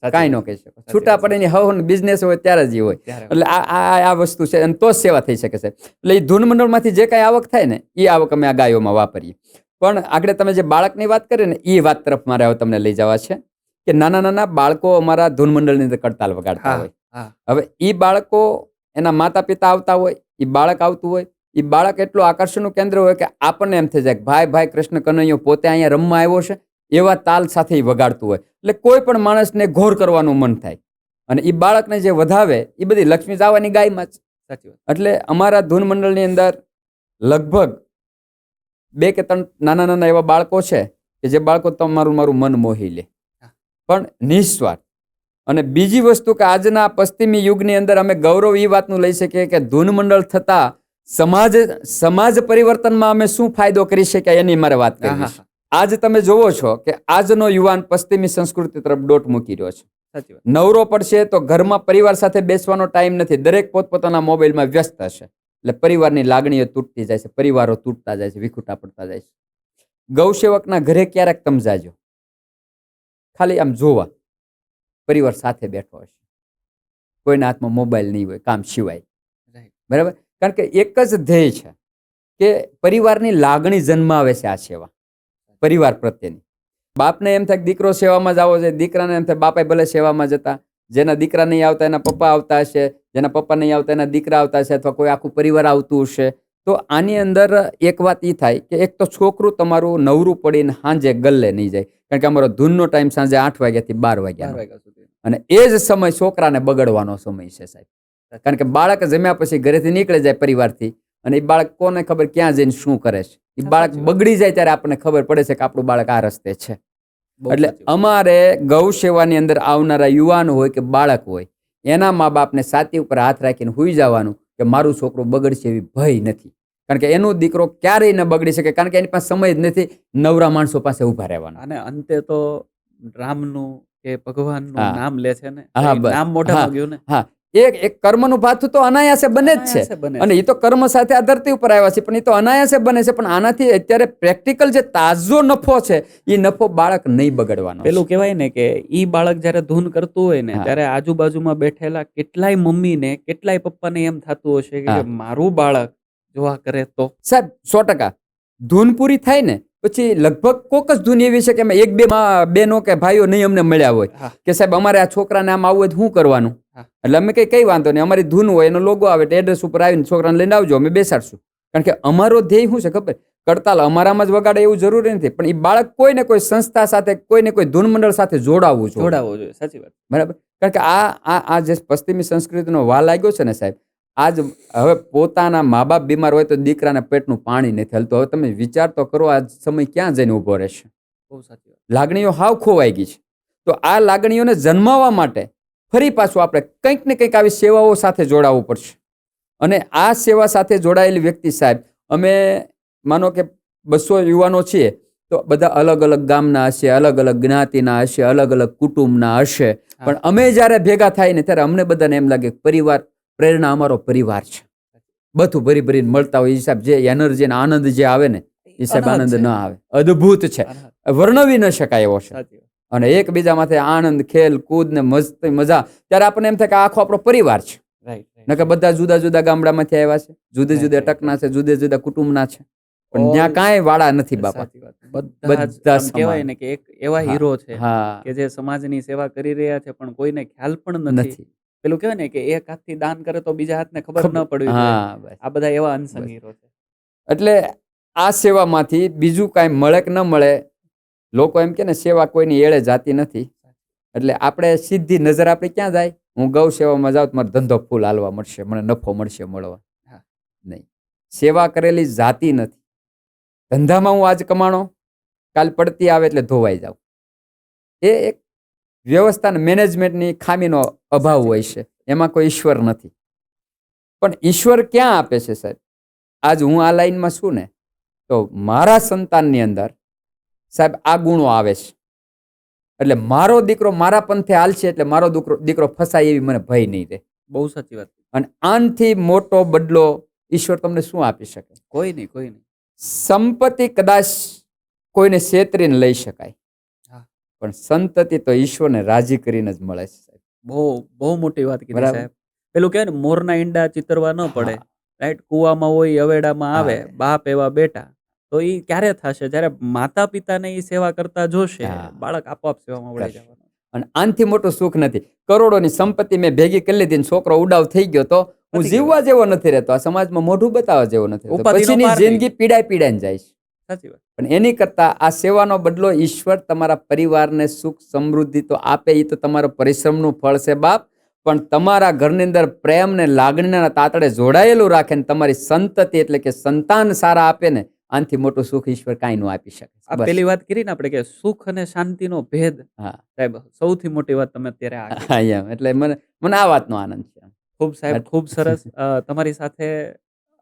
સાચી કાંઈ ન વાત. કહી શકો. સાચી છૂટા વાત. પડેની હવ બિઝનેસ હોય ત્યારે જ ઈ હોય. ત્યારે એટલે આ વસ્તુ છે અને તો જ સેવા થઈ શકે છે. એટલે એ ધૂન મંડળમાંથી જે કાંઈ આવક થાય ને એ આવક અમે આ ગાયોમાં વાપરીએ. પણ આગળ તમે જે બાળકની વાત કરી ને એ વાત તરફ મારે હવે તમને લઈ જવા છે કે નાના નાના બાળકો અમારા ધૂન મંડળની અંદર કડતાલ વગાડતા હા. હોય. હા. હવે એ બાળકો એના માતા પિતા આવતા હોય, એ બાળક આવતું હોય, એ બાળક એટલું આકર્ષણનું કેન્દ્ર હોય કે આપણને એમ થઈ જાય કે ભાઈ કૃષ્ણ કનૈયો પોતે અહીંયા રમવા આવ્યો છે એવા તાલ સાથે ઈ વગાડતું હોય. એટલે કોઈ પણ માણસને ઘોર કરવાનું મન થાય અને એ બાળકને જે વધાવે એ બધી લક્ષ્મી જવાની ગાયમાં જ. સાચી વાત. એટલે અમારા ધૂન મંડળની અંદર લગભગ 2 કે 3 નાના નાના એવા બાળકો છે કે જે બાળકો તમારું મારું મન મોહી લે, પણ નિસ્વાર્થ. અને બીજી વસ્તુ કે આજના પશ્ચિમી યુગની અંદર અમે ગૌરવ એ વાતનું લઈ શકીએ કે ધૂન મંડળ થતા સમાજ પરિવર્તનમાં અમે શું ફાયદો કરી શક્યા એની મારે વાત કરવી છે. આજ તમે જોવો છો કે આજનો યુવાન પશ્ચિમી સંસ્કૃતિ તરફ દોટ મૂકી રહ્યો છે. સાચી વાત. નવરો પડશે તો ઘરમાં પરિવાર સાથે બેસવાનો ટાઈમ નથી, દરેક પોતપોતાના મોબાઈલમાં વ્યસ્ત હશે. એટલે પરિવારની લાગણીઓ તૂટતી જાય છે, પરિવારો તૂટતા જાય છે, વિખૂટા પડતા જાય છે. ગૌસેવકના ઘરે ક્યારેક તમે જાજો, ખાલી આમ જોવા, પરિવાર સાથે બેઠો હશે, કોઈના હાથમાં મોબાઈલ નહીં હોય કામ સિવાય. બરાબર. કારણ કે એક જ ધ્યેય છે કે પરિવારની લાગણી જન્માવે છે આ સેવા, પરિવાર પ્રત્યેની. બાપને એમ થાય કે દીકરો સેવામાં જ આવો છે, દીકરાને એમ થાય બાપા ભલે સેવામાં જતા, જેના દીકરા નહીં આવતા એના પપ્પા આવતા હશે, જેના પપ્પા નહીં આવતા એના દીકરા આવતા હશે, અથવા કોઈ આખું પરિવાર આવતું હશે. તો આની અંદર એક વાત એ થાય કે એક તો છોકરું તમારું નવરું પડીને સાંજે ગલ્લે નહીં જાય, કારણ કે અમારો ધૂનનો ટાઈમ સાંજે 8 વાગ્યાથી 12 વાગ્યાનો, અને એ જ સમય છોકરાને બગડવાનો સમય છે સાહેબ. કારણ કે બાળક જમ્યા પછી ઘરેથી નીકળે જાય પરિવારથી, અને એ બાળક કોને ખબર ક્યાં જઈને શું કરે છે. એ બાળક બગડી જાય ત્યારે આપણને ખબર પડે છે કે આપણું બાળક આ રસ્તે છે. એટલે અમારે ગૌ સેવાની અંદર આવનારા યુવાન હોય કે બાળક હોય, એના મા બાપને છાતી ઉપર હાથ રાખીને હુઈ જવાનું કે મારું છોકરું બગડશે એવી ભય નથી. કારણ કે એનો દીકરો ક્યારેય ન બગડી શકે, કારણ કે એની પાસે સમય જ નથી નવરા માણસો પાસે ઉભા રહેવાનો. અને અંતે તો રામનું કે ભગવાનનું હા. નામ લે છે ને, હા, એ બસ. નામ મોઢામાં હા. ગયું ને. હા, એક કર્મનું પાથું તો અનાયાસે બને જ છે, અને એ તો કર્મ સાથે આ ધરતી ઉપર આવ્યા છે, પણ એ તો અનાયાસે બને છે. પણ આનાથી અત્યારે પ્રેક્ટિકલ જે તાજો નફો છે એ નફો બાળક નહીં બગડવાનો. પેલું કહેવાય ને કે ઈ બાળક જ્યારે ધૂન કરતું હોય ને હા. ત્યારે આજુબાજુમાં બેઠેલા કેટલાય મમ્મીને કેટલાય પપ્પાને એમ થતું હશે કે હા. મારું બાળક જો આ કરે તો. સાહેબ 100% ધૂન પૂરી થાય ને પછી લગભગ કોક જ ધૂન એવી છે કે અમે 1-2 બહેનો કે ભાઈઓ નહીં અમને મળ્યા હોય હા. કે સાહેબ અમારે આ છોકરાને આમ આવવું હોય તો શું કરવાનું. હા. એટલે અમે કઈ વાંધો નહીં, અમારી ધૂન હોય એનો લોગો આવે એટલે એડ્રેસ ઉપર આવીને છોકરાને લઈને આવજો, અમે બેસાડશું. કારણ કે અમારો ધ્યેય શું છે ખબર, કડતાલ અમારામાં જ વગાડે એવું જરૂરી નથી, પણ એ બાળક કોઈ ને કોઈ સંસ્થા સાથે, કોઈ ને કોઈ ધૂન મંડળ સાથે જોડાવવું જોઈએ. સાચી વાત. બરાબર. કારણ કે આ જે પશ્ચિમી સંસ્કૃતિનો વા લાગ્યો છે ને સાહેબ, આજ હવે પોતાના મા બાપ બીમાર હોય તો દીકરાને પેટનું પાણી નથી હલતું. હવે તમે વિચાર તો કરો આ સમય ક્યાં જઈને ઉભો રહેશે. બહુ સાચી વાત. લાગણીઓ હાવ ખોવાઈ ગઈ છે. તો આ લાગણીઓને જન્માવવા માટે ફરી પાછું આપણે કંઈક ને કંઈક આવી સેવાઓ સાથે જોડાવવું પડશે. અને આ સેવા સાથે જોડાયેલી વ્યક્તિ સાહેબ, અમે માનો કે 200 યુવાનો છીએ તો બધા અલગ અલગ ગામના હશે, અલગ અલગ જ્ઞાતિના હશે, અલગ અલગ કુટુંબના હશે, પણ અમે જ્યારે ભેગા થાય ને ત્યારે અમને બધાને એમ લાગે પરિવાર, પ્રેરણા અમારો પરિવાર છે. બધું ભરી ભરીને મળતા હોય. હિસાબ જે એનર્જી અને આનંદ જે આવે ને એ સાહેબ આનંદ ન આવે, અદ્ભુત છે, વર્ણવી ન શકાય એવો છે. અને એકબીજા માથે આનંદ, ખેલ કૂદ ને મસ્તી મજા, ત્યારે આપણને એમ થાય કે આખો આપણો પરિવાર છે. રાઈટ નકર બધા જુદા જુદા ગામડામાંથી આવ્યા છે, જુદા જુદા Right, right, ટકના છે, જુદા જુદા કુટુંબના છે, પણ ત્યાં કાંઈ વાળા નથી બાપા. સાચી વાત. બધા જ બધા આમ કહેવાય સમાન. ને કે એક એવા હા, હીરો છે હા, કે જે સમાજની સેવા કરી રહ્યા છે પણ કોઈને ખ્યાલ પણ નથી. નથી. પેલું કહેવાય ને કે એક હાથથી દાન કરે તો બીજા હાથને ખબર ન પડવી જોઈએ. હા, બસ. આ બધા એવા અનસંગ બસ. હીરો છે. એટલે આ સેવામાંથી બીજું કાંઈ મળે કે ન મળે, લોકો એમ કે ને સેવા કોઈની એળે જાતી નથી. એટલે આપણે સીધી નજર આપણે ક્યાં જાય? હું ગૌ સેવામાં જાઉં તો મારો ધંધો ફૂલ હાલવા મળશે, મને નફો મળશે મળવા. હા. નહીં, સેવા કરેલી જાતી નથી. ધંધામાં હું આજ કમાણો, કાલ પડતી આવે એટલે ધોવાઈ જાવ. એ એક વ્યવસ્થા મેનેજમેન્ટની ખામીનો અભાવ સાચી હોય છે. એમાં કોઈ ઈશ્વર નથી. પણ ઈશ્વર ક્યાં આપે છે સાહેબ? આજ હું આ લાઈનમાં છું ને, તો મારા સંતાનની અંદર સાહેબ આ ગુણો આવે છે. એટલે મારો દીકરો મારા પંથે હાલશે એટલે મારો દીકરો ફસાય એવી મને ભય નહીં રહે. બહુ સાચી વાત. અને આનથી મોટો બદલો ઈશ્વર તમને શું આપી શકે? કોઈ નહીં, કોઈ નહીં. સંપત્તિ કદાચ કોઈને છેતરીને લઈ શકાય, હા. પણ સંતતિ તો ઈશ્વરને રાજી કરીને જ મળે છે સાહેબ. બહુ મોટી વાત કીધી બરાબર. સાહેબ. પેલું કહેવાય ને મોરના ઈંડા ચિતરવા ન પડે. રાઈટ, કુવામાં હોય અવેડામાં આવે, આવે. બાપ એવા બેટા. તો ઈ ક્યારે થશે? જ્યારે માતા પિતાને ઈ સેવા કરતા જોશે, હા. બાળક આપોઆપ સેવામાં વળી કરશે. જવાનું. અને આનથી મોટું સુખ નથી. કરોડોની સંપત્તિ મેં ભેગી કરી લીધી ને છોકરો ઉડાવ થઈ ગયો તો હું પતી જીવવા જેવો નથી રહેતો. આ સમાજમાં મોઢું બતાવવા જેવો નથી રહેતો. ઉપાધિનો પછીની પાર નહીં. જિંદગી પીડાઈને જાય છે. સાચી વાત. પણ એની કરતા આ સેવાનો બદલો ઈશ્વર તમારા પરિવારને સુખ સમૃદ્ધિ તો આપે, એ તો તમારો પરિશ્રમનું ફળ છે બાપ. પણ તમારા ઘરની અંદર પ્રેમ ને લાગણીના તાતડે જોડાયેલું રાખે ને તમારી સંતતિ એટલે કે સંતાન સારા આપે ને, આનથી મોટું સુખ ઈશ્વર કાંઈ ન આપી શકે. આ બસ. પેલી વાત કરી ને આપણે કે સુખ અને શાંતિનો ભેદ, હા. સાહેબ સૌથી મોટી વાત તમે અત્યારે આ કીધી. હા, એમ. એટલે મને આ વાતનો આનંદ છે. ખૂબ સાહેબ, ખૂબ સરસ. તમારી સાથે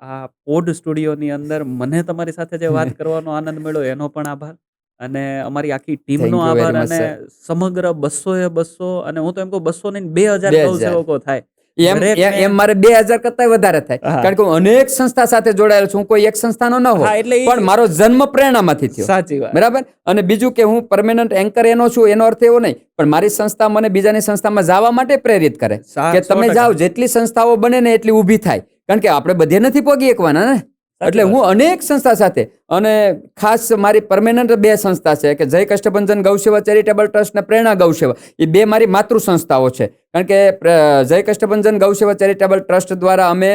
આ પોડ સ્ટુડિયોની અંદર મને તમારી સાથે જે વાત કરવાનો આનંદ મળ્યો એનો પણ આભાર, અને અમારી આખી ટીમનો Thank you very આભાર, much, અને sir. સમગ્ર 200 અને હું તો એમ કહું 200 નહીં 2000 ગૌ 2000. સેવકો થાય. એમ દરેકને- એમ મારે 2000 કરતા વધારે થાય. હા. કારણ કે હું અનેક સંસ્થા સાથે જોડાયેલો છું. હું કોઈ એક સંસ્થાનો ન હા, હોઉં, એટલે ઈ- પણ મારો જન્મ પ્રેરણામાંથી થયો. સાચી વાત. બરાબર. અને બીજું કે હું પરમેનન્ટ એન્કર એનો છું એનો અર્થ એવો નહીં, પણ મારી સંસ્થા મને બીજાની સંસ્થામાં જવા માટે પ્રેરિત કરે કે 100% તમે જાઓ, જેટલી સંસ્થાઓ બને ને એટલી ઊભી થાય. કારણ કે આપણે બધે નથી પહોંચી શકવાના ને. એટલે વાત. હું અનેક સંસ્થા સાથે, અને ખાસ મારી પરમેનન્ટ 2 સંસ્થા છે કે જય કષ્ટભંજન ગૌસેવા ચેરિટેબલ ટ્રસ્ટ ને પ્રેરણા ગૌસેવા. એ 2 મારી માતૃ સંસ્થાઓ છે. કારણ કે જય કષ્ટભંજન ગૌસેવા ચેરિટેબલ ટ્રસ્ટ દ્વારા અમે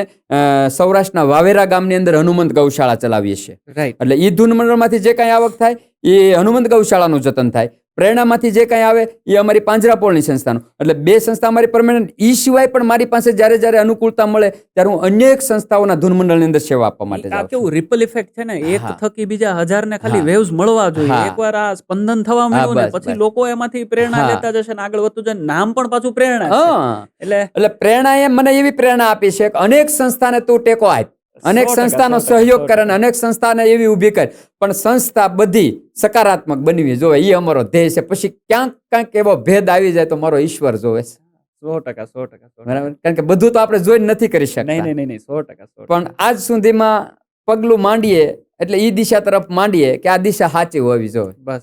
સૌરાષ્ટ્રના વાવેરા ગામની અંદર હનુમંત ગૌશાળા ચલાવીએ છીએ. રાઈટ. એટલે ઈ ધૂન મંડળમાંથી જે કાંઈ આવક થાય એ હનુમંત ગૌશાળાનું જતન થાય. પ્રેરણામાંથી જે કાંઈ આવે એ અમારી પાંજરાપોળની સંસ્થાનું. એટલે 2 સંસ્થા અમારી પરમેનન્ટ. ઈ સિવાય પણ મારી પાસે જ્યારે જ્યારે અનુકૂળતા મળે ત્યારે હું અનેક સંસ્થાઓના ધૂન મંડળની અંદર સેવા આપવા માટે આ જાઉં છું. કેવું રિપલ ઇફેક્ટ છે ને, એક હા. થકી બીજા 1000 ને ખાલી હા. વેવ્સ મળવા જોઈએ. હા. એકવાર આ સ્પંદન થવા હા, મળ્યું ને બસ, પછી બસ. લોકો એમાંથી પ્રેરણા હા. લેતા જશે ને આગળ વધતું જશે. નામ પણ પાછું પ્રેરણા છે. હા. એટલે એટલે પ્રેરણાએ મને એવી પ્રેરણા આપી છે કે અનેક સંસ્થાને તું ટેકો આપ, અનેક 100%, સંસ્થાનો 100%, સહયોગ કરે અને અનેક સંસ્થાને એવી ઊભી કર, પણ સંસ્થા બધી સકારાત્મક બનવી જોવે. એ અમારો ધ્યેય છે. પછી ક્યાંક એવો ભેદ આવી જાય તો મારો ઈશ્વર જોવે છે. 100%. બરાબર. કારણ કે બધું તો આપણે જોઈને નથી કરી શકતા. નહીં 100%. પણ આજ સુધીમાં પગલું માંડીએ એટલે ઈ દિશા તરફ માંડીએ કે આ દિશા સાચી હોવી જોઈએ. બસ.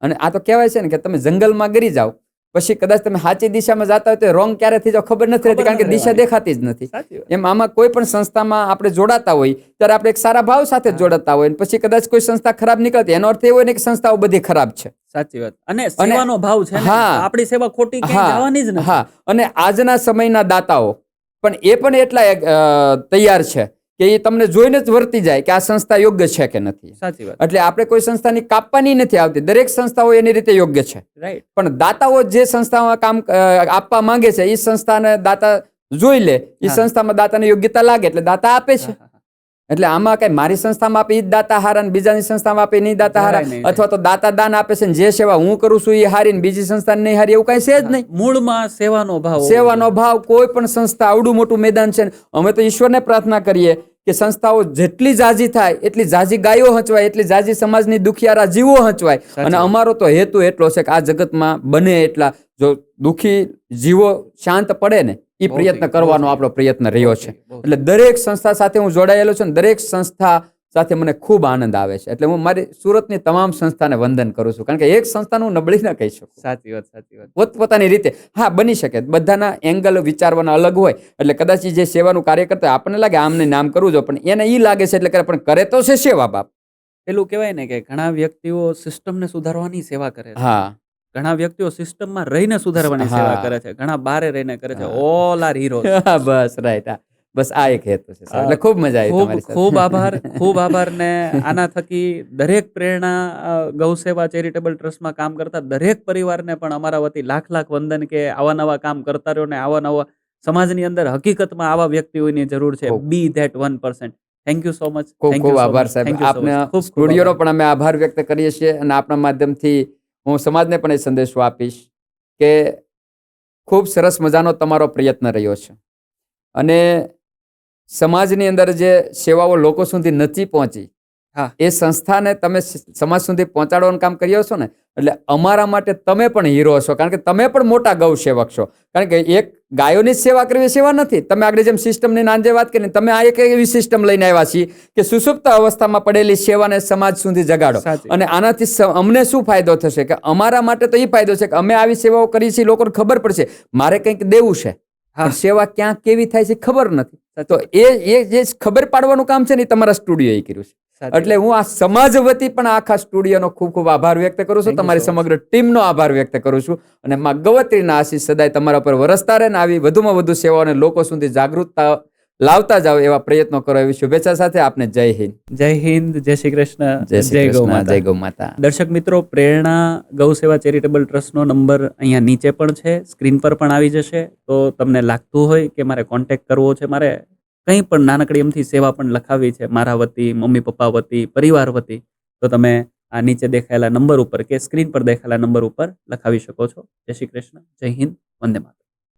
અને આ તો કહેવાય છે ને કે તમે જંગલમાં ગરી જાઓ પછી કદાચ તમે સાચી દિશામાં જતા હોય તો રોંગ ક્યારે થઈ જાવ ખબર નથી રહેતી, કારણ કે દિશા દેખાતી જ નથી. સાચી વાત. એમ આમાં કોઈ પણ સંસ્થામાં આપણે જોડાતા હોય ત્યારે આપણે એક સારા ભાવ સાથે જ જોડાતા હોય, અને પછી કદાચ કોઈ સંસ્થા ખરાબ નીકળતી એનો અર્થ એવો નહીં કે સંસ્થાઓ બધી ખરાબ છે. સાચી વાત. અને સેવાનો ભાવ છે ને, હા. તો આપણી સેવા ખોટી ક્યાંય જવાની જ નથી. હા. અને આજના સમયના દાતાઓ પણ એ પણ એટલા તૈયાર છે કે એ તમને જોઈને જ વર્તી જાય કે આ સંસ્થા યોગ્ય છે કે નથી. સાચી વાત. એટલે આપણે કોઈ સંસ્થાની કાપવાની નથી આવતી. દરેક સંસ્થાઓ એની રીતે યોગ્ય છે. રાઈટ. પણ દાતાઓ જે સંસ્થામાં કામ આપવા માંગે છે એ સંસ્થાને દાતા જોઈ લે, એ હા. સંસ્થામાં દાતાને યોગ્યતા લાગે એટલે દાતા આપે છે. એટલે આમાં કઈ મારી સંસ્થામાં આપે ઈ જ દાતા હારા ને બીજાની સંસ્થામાં આપે નહીં દાતા હારા, જરાય નહીં. અથવા તો દાતા દાન આપે છે ને જે સેવા હું કરું છું એ હારી ને બીજી સંસ્થાને નહીં હારી, એવું કઈ છે જ નહીં. મૂળમાં સેવાનો ભાવ હોવો સેવાનો ભાવ. કોઈ પણ સંસ્થા આવડું મોટું મેદાન છે ને, અમે તો ઈશ્વરને પ્રાર્થના કરીએ કે સંસ્થાઓ જેટલી જાજી થાય એટલી જાજી ગાયો હંચવાય, એટલી જાજી સમાજની દુખિયારા જીવો હંચવાય. અને અમારો તો હેતુ એટલો છે કે આ જગતમાં બને એટલા જો દુખી જીવો શાંત પડે ને એ પ્રયત્ન કરવાનો આપણો પ્રયત્ન રહ્યો છે. એટલે દરેક સંસ્થા સાથે હું જોડાયેલો છું. દરેક સંસ્થા સાથે મને ખૂબ આનંદ આવે છે. એટલે હું મારી સુરતની તમામ સંસ્થાને વંદન કરું છું, કારણ કે એક સંસ્થાનું હું નબળી ન કહી શકું. સાચી વાત. પોતપોતાની રીતે હા બની શકે, બધાના એંગલ વિચારવાના અલગ હોય, એટલે કદાચ ઈ જે સેવાનું કાર્ય કરતા હોય, આપણને લાગે આમને નામ કરવું જોઈએ, પણ એને ઈ લાગે છે એટલે કરે, પણ કરે તો છે સેવા બાપ. પેલું કહેવાય ને કે ઘણા વ્યક્તિઓ સિસ્ટમને સુધારવાની સેવા કરે છે, હા ઘણા વ્યક્તિઓ સિસ્ટમમાં રહીને સુધારવાની હા. સેવા કરે છે, ઘણા બારે રહીને કરે છે. હા. All are heroes. હા, બસ રાઈટ. હા બસ આ એક હેતુ છે સાહેબ. એટલે ખૂબ મજા આવી તમારી સાથે. ખૂબ આભાર ને આના થકી દરેક પ્રેરણા ગૌસેવા ચેરિટેબલ ટ્રસ્ટમાં કામ કરતા દરેક પરિવારને પણ અમારા વતી લાખ વંદન કે આવા નવા કામ કરતા રહ્યો ને આવા નવા સમાજની અંદર હકીકતમાં આવા વ્યક્તિઓની જરૂર છે. ખૂબ. Be that 1%. Thank you so much. ખૂબ આભાર સાહેબ. આપને સ્ટુડિયોનો પણ અમે આભાર વ્યક્ત કરીએ છીએ, અને આપણા માધ્યમથી હું સમાજને પણ એ સંદેશો આપીશ કે ખૂબ સરસ મજાનો તમારો પ્રયત્ન રહ્યો છે, અને સમાજની અંદર જે સેવાઓ લોકો સુધી નથી પહોંચી, હા. એ સંસ્થાને તમે સમાજ સુધી પહોંચાડવાનું કામ કર્યો છો ને, એટલે અમારા માટે તમે પણ હીરો છો, કારણ કે તમે પણ મોટા ગૌ સેવક છો. કારણ કે એક ગાયોની જ સેવા કરવી સેવા નથી. તમે આગળ જેમ સિસ્ટમની નાંજે વાત કરી, તમે આ એક એવી સિસ્ટમ લઈને આવ્યા છીએ કે સુસુપ્ત અવસ્થામાં પડેલી સેવાને સમાજ સુધી જગાડો. અને આનાથી અમને શું ફાયદો થશે કે અમારા માટે તો એ ફાયદો છે કે અમે આવી સેવાઓ કરી છીએ, લોકોને ખબર પડશે મારે કંઈક દેવું છે, પણ સેવા ક્યાં કેવી થાય છે ખબર નથી. તો એ જે ખબર પાડવાનું કામ છે ને, એ તમારા સ્ટુડિયોએ કર્યું છે. એટલે હું આ સમાજ વતી પણ આખા સ્ટુડિયોનો ખૂબ આભાર વ્યક્ત કરું છું. તમારી સમગ્ર ટીમનો આભાર વ્યક્ત કરું છું, અને માં ગવત્રીના આશીષ સદાય તમારા પર વરસતા રહે, ને આવી વધુમાં વધુ સેવાઓને લોકો સુધી જાગૃતતા લાવતા જાવ એવા પ્રયત્નો કરો, એવી શુભેચ્છા સાથે આપને જય હિન્દ. જય હિન્દ, જય શ્રી કૃષ્ણ, જય ગૌ માતા. જય ગૌ માતા. દર્શક મિત્રો, પ્રેરણા ગૌસેવા ચેરિટેબલ ટ્રસ્ટનો નંબર અહીંયા નીચે પણ છે, સ્ક્રીન પર પણ આવી જશે. તો તમને લાગતું હોય કે મારે કોન્ટેક્ટ કરવો છે, મારે કંઈ પણ નાનકડી એમથી સેવા પણ લખાવી છે મારા વતી, મમ્મી પપ્પા વતી, પરિવાર વતી, તો તમે આ નીચે દેખાયેલા નંબર ઉપર કે સ્ક્રીન પર દેખાયેલા નંબર ઉપર લખાવી શકો છો. જય શ્રી કૃષ્ણ, જય હિન્દ, વંદે માતરમ.